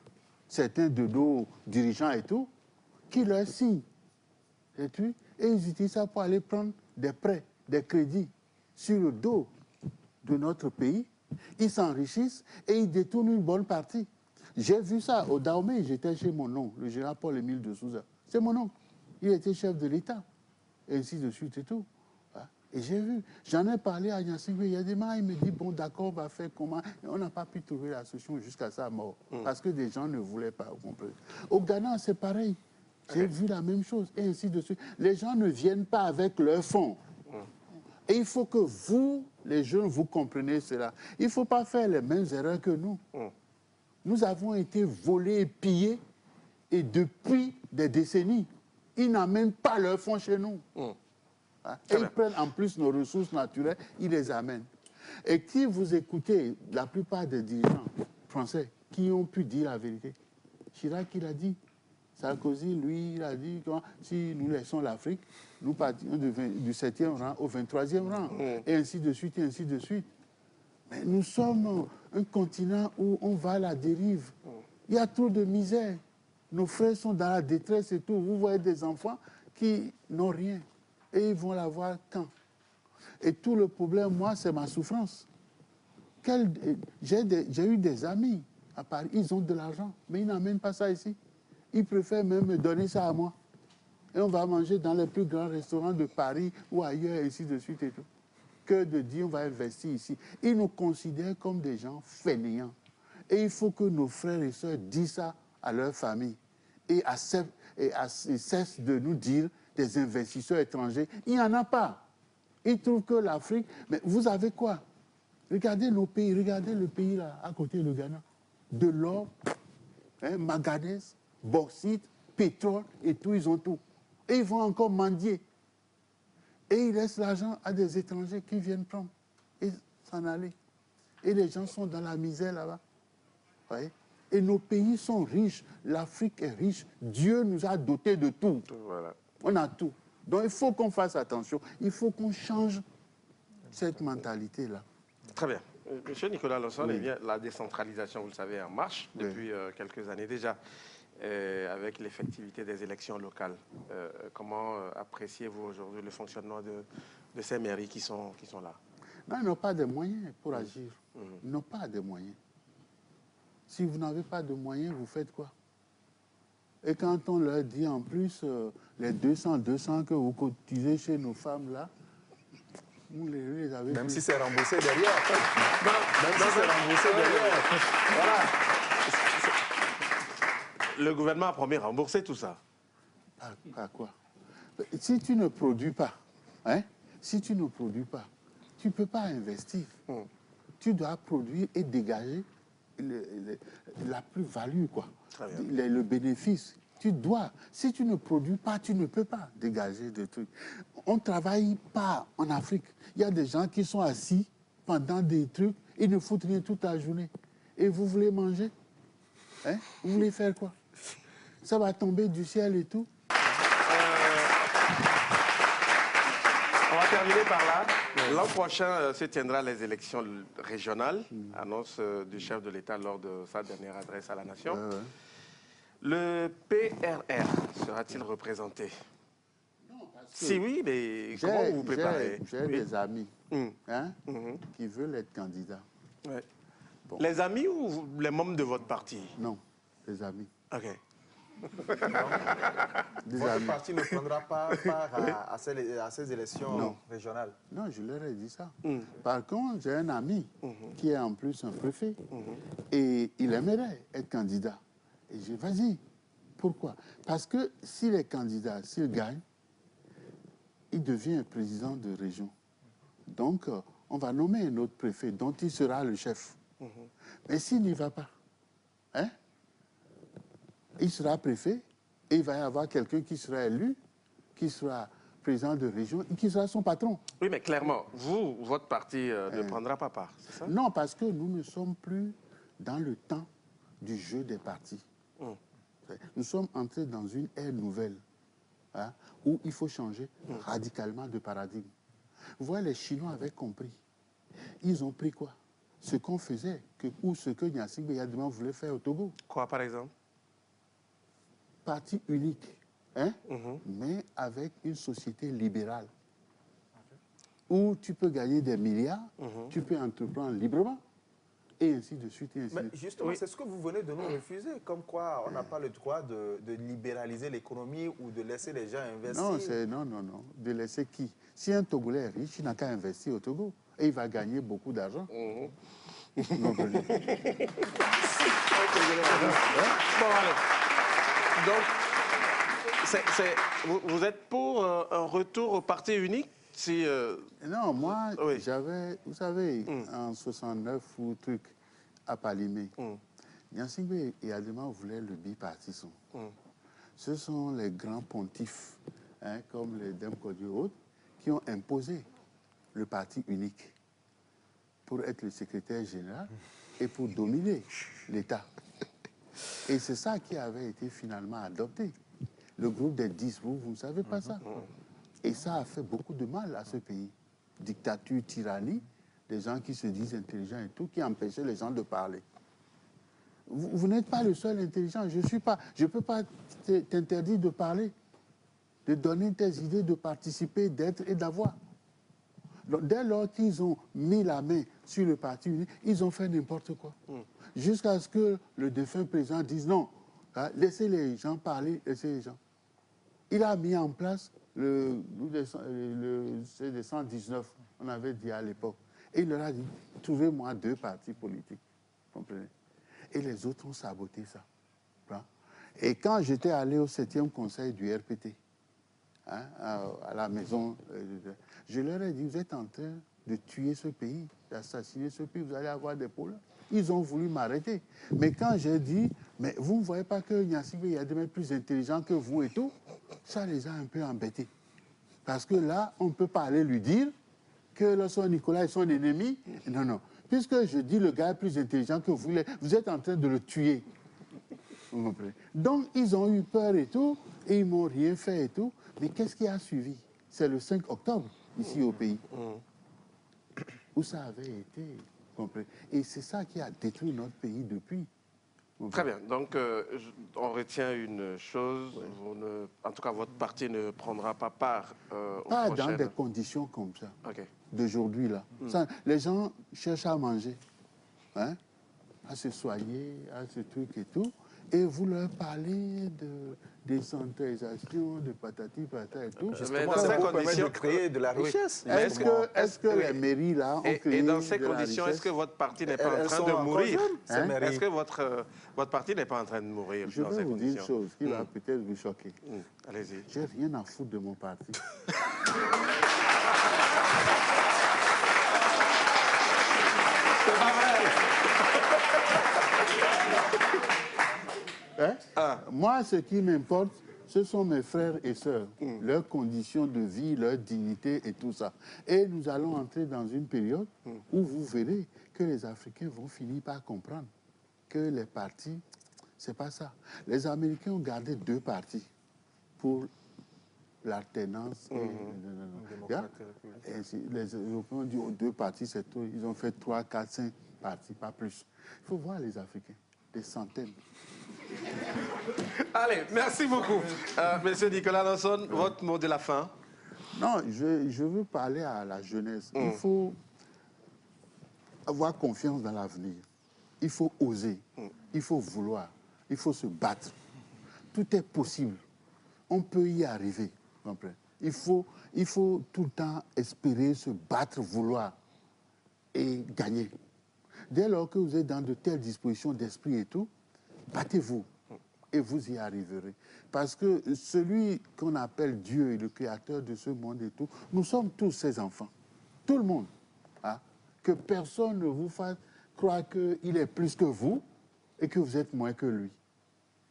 [SPEAKER 4] certains de nos dirigeants et tout, qui leur signent. Et ils utilisent ça pour aller prendre des prêts, des crédits sur le dos de notre pays. Ils s'enrichissent et ils détournent une bonne partie. J'ai vu ça au Dahomey, j'étais chez mon oncle, le général Paul-Émile de Souza. C'est mon oncle. Il était chef de l'État. Et ainsi de suite et tout. Et j'ai vu, j'en ai parlé à Yassingwe, il y a des gens, il me dit, bon d'accord, on va faire comment. Et on n'a pas pu trouver la solution jusqu'à sa mort. Parce que des gens ne voulaient pas comprendre. Au Ghana, c'est pareil. J'ai vu la même chose, et ainsi de suite. Les gens ne viennent pas avec leurs fonds. Et il faut que vous, les jeunes, vous compreniez cela. Il ne faut pas faire les mêmes erreurs que nous. Nous avons été volés et pillés, et depuis des décennies, ils n'amènent pas leurs fonds chez nous. Et ils prennent en plus nos ressources naturelles, ils les amènent. Et si vous écoutez la plupart des dirigeants français qui ont pu dire la vérité, Chirac, il a dit, Sarkozy, lui, il a dit que si nous laissons l'Afrique, nous partions du 7e rang au 23e rang, et ainsi de suite, et ainsi de suite. Mais nous sommes un continent où on va à la dérive. Il y a trop de misère. Nos frères sont dans la détresse et tout. Vous voyez des enfants qui n'ont rien. Et ils vont l'avoir quand? Et tout le problème, moi, c'est ma souffrance. J'ai eu des amis à Paris, ils ont de l'argent, mais ils n'amènent pas ça ici. Ils préfèrent même me donner ça à moi. Et on va manger dans les plus grands restaurants de Paris ou ailleurs, et ainsi de suite et tout. Que de dire on va investir ici. Ils nous considèrent comme des gens fainéants. Et il faut que nos frères et sœurs disent ça à leur famille. Et cessent de nous dire des investisseurs étrangers. Il n'y en a pas. Ils trouvent que l'Afrique... Mais vous avez quoi? Regardez nos pays, regardez le pays là, à côté, le Ghana. De l'or, manganèse, bauxite, pétrole et tout, ils ont tout. Et ils vont encore mendier. Et ils laissent l'argent à des étrangers qui viennent prendre et s'en aller. Et les gens sont dans la misère là-bas. Voyez? Et nos pays sont riches. L'Afrique est riche. Dieu nous a dotés de tout.
[SPEAKER 1] Voilà.
[SPEAKER 4] On a tout. Donc il faut qu'on fasse attention. Il faut qu'on change cette mentalité-là.
[SPEAKER 1] Très bien. Monsieur Nicolas Lonsol, oui. La décentralisation, vous le savez, est en marche depuis quelques années déjà, avec l'effectivité des élections locales. Comment appréciez-vous aujourd'hui le fonctionnement de ces mairies qui sont là?
[SPEAKER 4] Non, ils n'ont pas de moyens pour agir. Ils n'ont pas de moyens. Si vous n'avez pas de moyens, vous faites quoi? Et quand on leur dit en plus les 200 que vous cotisez chez nos femmes là, vous les avez...
[SPEAKER 6] Même si c'est remboursé derrière. Même si c'est remboursé derrière.
[SPEAKER 1] Voilà. Le gouvernement a promis de rembourser tout ça.
[SPEAKER 4] À quoi? Si tu ne produis pas, si tu ne produis pas, tu ne peux pas investir. Tu dois produire et dégager la plus-value, quoi. Le bénéfice. Tu dois. Si tu ne produis pas, tu ne peux pas dégager des trucs. On ne travaille pas en Afrique. Il y a des gens qui sont assis pendant des trucs, ils ne foutent rien toute la journée. Et vous voulez manger? Vous voulez faire quoi? Ça va tomber du ciel et tout.
[SPEAKER 1] On va terminer par là. L'an prochain se tiendra les élections régionales, annonce du chef de l'État lors de sa dernière adresse à la nation. Le PRR sera-t-il représenté?
[SPEAKER 4] Non,
[SPEAKER 1] si oui, mais comment vous vous préparez?
[SPEAKER 4] J'ai des amis qui veulent être candidats.
[SPEAKER 1] Ouais. Bon. Les amis ou les membres de votre parti?
[SPEAKER 4] Non, les amis.
[SPEAKER 1] OK.
[SPEAKER 6] Votre parti ne prendra pas part à ces élections régionales?
[SPEAKER 4] Non, je leur ai dit ça. Par contre, j'ai un ami qui est en plus un préfet et il aimerait être candidat. Et j'ai dit, vas-y. Pourquoi? Parce que s'il est candidat, s'il gagne, il devient président de région. Donc, on va nommer un autre préfet dont il sera le chef. Mais s'il n'y va pas, il sera préfet et il va y avoir quelqu'un qui sera élu, qui sera président de région et qui sera son patron.
[SPEAKER 1] Oui, mais clairement, vous, votre parti ne prendra pas part, c'est ça?
[SPEAKER 4] Non, parce que nous ne sommes plus dans le temps du jeu des partis. Nous sommes entrés dans une ère nouvelle, hein, où il faut changer radicalement de paradigme. Vous voyez, les Chinois avaient compris. Ils ont pris quoi? Ce qu'on faisait, ou ce que Gnassingbé Eyadema voulait faire au Togo.
[SPEAKER 1] Quoi, par exemple?
[SPEAKER 4] Parti unique, hein, mais avec une société libérale, où tu peux gagner des milliards, tu peux entreprendre librement, et ainsi de suite. Et ainsi
[SPEAKER 6] Mais
[SPEAKER 4] de suite.
[SPEAKER 6] justement, c'est ce que vous venez de nous refuser, comme quoi on n'a pas le droit de libéraliser l'économie ou de laisser les gens investir.
[SPEAKER 4] Non, non. De laisser qui? Si un Togolais est riche, il n'a qu'à investir au Togo, et il va gagner beaucoup d'argent. Non,
[SPEAKER 1] bon, allez. Donc, vous êtes pour un retour au parti unique? Si,
[SPEAKER 4] Non, moi, j'avais, vous savez, en 69 ou truc, à Palimé, Gnassingbé Eyadema voulait le bipartisme. Ce sont les grands pontifs, hein, comme les Demkodi et autres, qui ont imposé le parti unique pour être le secrétaire général et pour dominer l'État. Et c'est ça qui avait été finalement adopté. Le groupe des 10, vous ne savez pas ça. Et ça a fait beaucoup de mal à ce pays. Dictature, tyrannie, des gens qui se disent intelligents et tout, qui empêchaient les gens de parler. Vous n'êtes pas le seul intelligent. Je ne peux pas t'interdire de parler, de donner tes idées, de participer, d'être et d'avoir. Dès lors qu'ils ont mis la main sur le parti unique, ils ont fait n'importe quoi. Jusqu'à ce que le défunt président dise non, hein, laissez les gens parler, laissez les gens. Il a mis en place le CD119, on avait dit à l'époque. Et il leur a dit, trouvez-moi 2 partis politiques. Comprenez? Et les autres ont saboté ça. Hein? Et quand j'étais allé au 7e conseil du RPT, hein, à la maison, je leur ai dit, vous êtes en train de tuer ce pays, d'assassiner ce pays, vous allez avoir des problèmes. Ils ont voulu m'arrêter. Mais quand j'ai dit, mais vous ne voyez pas que Gnassingbé Eyadema est plus intelligent que vous et tout, ça les a un peu embêtés. Parce que là, on ne peut pas aller lui dire que lorsque Nicolas est son ennemi. Non, non. Puisque je dis le gars est plus intelligent que vous, vous êtes en train de le tuer. Vous comprenez? Donc, ils ont eu peur et tout, et ils ne m'ont rien fait et tout. Mais qu'est-ce qui a suivi? C'est le 5 octobre, ici au pays, où ça avait été. Et c'est ça qui a détruit notre pays depuis.
[SPEAKER 1] Très bien. Donc, on retient une chose. En tout cas, votre parti ne prendra pas part aux
[SPEAKER 4] Pas
[SPEAKER 1] prochaines...
[SPEAKER 4] dans des conditions comme ça,
[SPEAKER 1] OK.
[SPEAKER 4] d'aujourd'hui, là. Ça, les gens cherchent à manger, hein, à se soigner, à ce truc et tout. Et vous leur parlez de décentralisation, de patati patata et tout.
[SPEAKER 1] Mais dans ces conditions,
[SPEAKER 6] de créer de la richesse.
[SPEAKER 1] Oui.
[SPEAKER 4] Est-ce que les mairies, là, ont créé
[SPEAKER 1] et dans ces
[SPEAKER 4] de la
[SPEAKER 1] conditions,
[SPEAKER 4] richesse?
[SPEAKER 1] est-ce que votre parti n'est pas en train de mourir?
[SPEAKER 4] Hein?
[SPEAKER 1] Est-ce que votre parti n'est pas en train de mourir
[SPEAKER 4] Je
[SPEAKER 1] dans
[SPEAKER 4] vais
[SPEAKER 1] ces
[SPEAKER 4] vous
[SPEAKER 1] conditions?
[SPEAKER 4] dire une chose qui va peut-être vous choquer.
[SPEAKER 1] Allez-y.
[SPEAKER 4] J'ai rien à foutre de mon parti.
[SPEAKER 1] C'est pas vrai.
[SPEAKER 4] Hein? Moi, ce qui m'importe, ce sont mes frères et sœurs, leurs conditions de vie, leur dignité et tout ça. Et nous allons entrer dans une période où vous verrez que les Africains vont finir par comprendre que les partis, c'est pas ça. Les Américains ont gardé 2 partis pour l'alternance. Les Européens ont dit 2 partis, c'est tout. Ils ont fait 3, 4, 5 partis, pas plus. Il faut voir les Africains, des centaines.
[SPEAKER 1] Allez, merci beaucoup. Monsieur Nicolas Lanson, votre mot de la fin.
[SPEAKER 4] Non, je veux parler à la jeunesse. Il faut avoir confiance dans l'avenir. Il faut oser. Il faut vouloir. Il faut se battre. Tout est possible. On peut y arriver. Il faut tout le temps espérer, se battre, vouloir et gagner. Dès lors que vous êtes dans de telles dispositions d'esprit et tout, battez-vous et vous y arriverez. Parce que celui qu'on appelle Dieu, le créateur de ce monde et tout, nous sommes tous ses enfants. Tout le monde. Hein? Que personne ne vous fasse croire qu'il est plus que vous et que vous êtes moins que lui.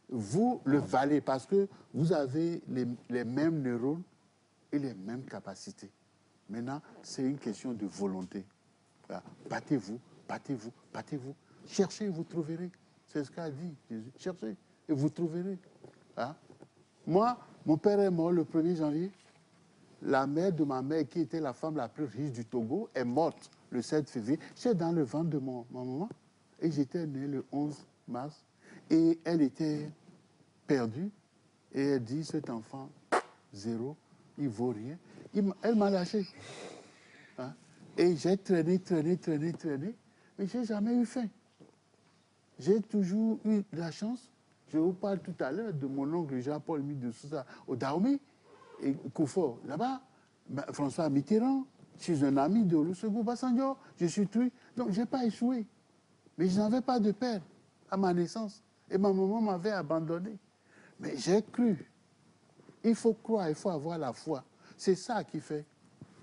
[SPEAKER 4] Vous le valez parce que vous avez les mêmes neurones et les mêmes capacités. Maintenant, c'est une question de volonté. Voilà. Battez-vous, battez-vous, battez-vous. Cherchez, vous trouverez. C'est ce qu'a dit Jésus. Cherchez et vous trouverez. Hein? Moi, mon père est mort le 1er janvier. La mère de ma mère, qui était la femme la plus riche du Togo, est morte le 7 février. J'étais dans le ventre de ma maman et j'étais né le 11 mars. Et elle était perdue. Et elle dit, cet enfant, zéro, il ne vaut rien. Elle m'a lâché. Hein? Et j'ai traîné, mais je n'ai jamais eu faim. J'ai toujours eu de la chance. Je vous parle tout à l'heure de mon oncle Jean-Paul Mide de Sousa au Dahomey, et Koufort, là-bas, François Mitterrand, je suis un ami de Olusegun Obasanjo, je suis truc. Donc, je n'ai pas échoué. Mais je n'avais pas de père à ma naissance. Et ma maman m'avait abandonné. Mais j'ai cru. Il faut croire, il faut avoir la foi. C'est ça qui fait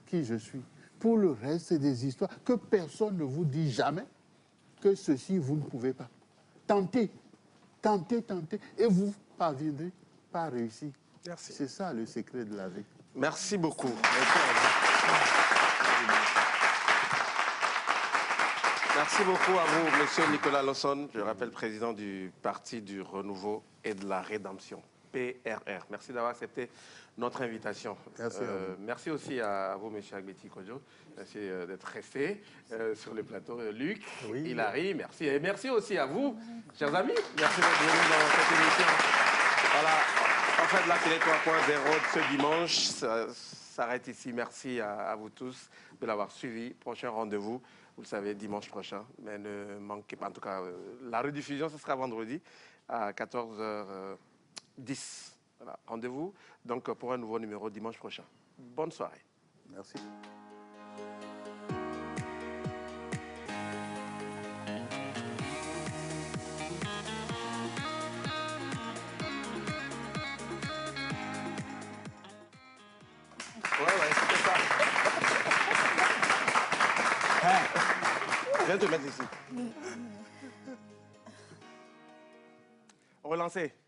[SPEAKER 4] qui je suis. Pour le reste, c'est des histoires que personne ne vous dit jamais que ceci, vous ne pouvez pas. Tentez, tentez, tentez, et vous parviendrez pas réussir.
[SPEAKER 1] Merci.
[SPEAKER 4] C'est ça le secret de la vie.
[SPEAKER 1] Merci beaucoup. Merci beaucoup à vous, Monsieur Nicolas Lawson, je rappelle président du Parti du Renouveau et de la Rédemption, PRR. Merci d'avoir accepté notre invitation.
[SPEAKER 4] Merci,
[SPEAKER 1] merci aussi à vous, Monsieur Agbeti Kodjo. Merci d'être resté sur le plateau. Luc, oui, Hilary, merci. Et merci aussi à vous, chers amis. Merci d'être venus dans cette émission. Voilà, en fait, la télé 3.0 de ce dimanche s'arrête ici. Merci à vous tous de l'avoir suivi. Prochain rendez-vous, vous le savez, dimanche prochain. Mais ne manquez pas, en tout cas, la rediffusion, ce sera vendredi à 14h10. Voilà, rendez-vous donc pour un nouveau numéro dimanche prochain. Bonne soirée.
[SPEAKER 4] Merci.
[SPEAKER 1] Ouais, c'était ça. Je viens te mettre ici. Relancez.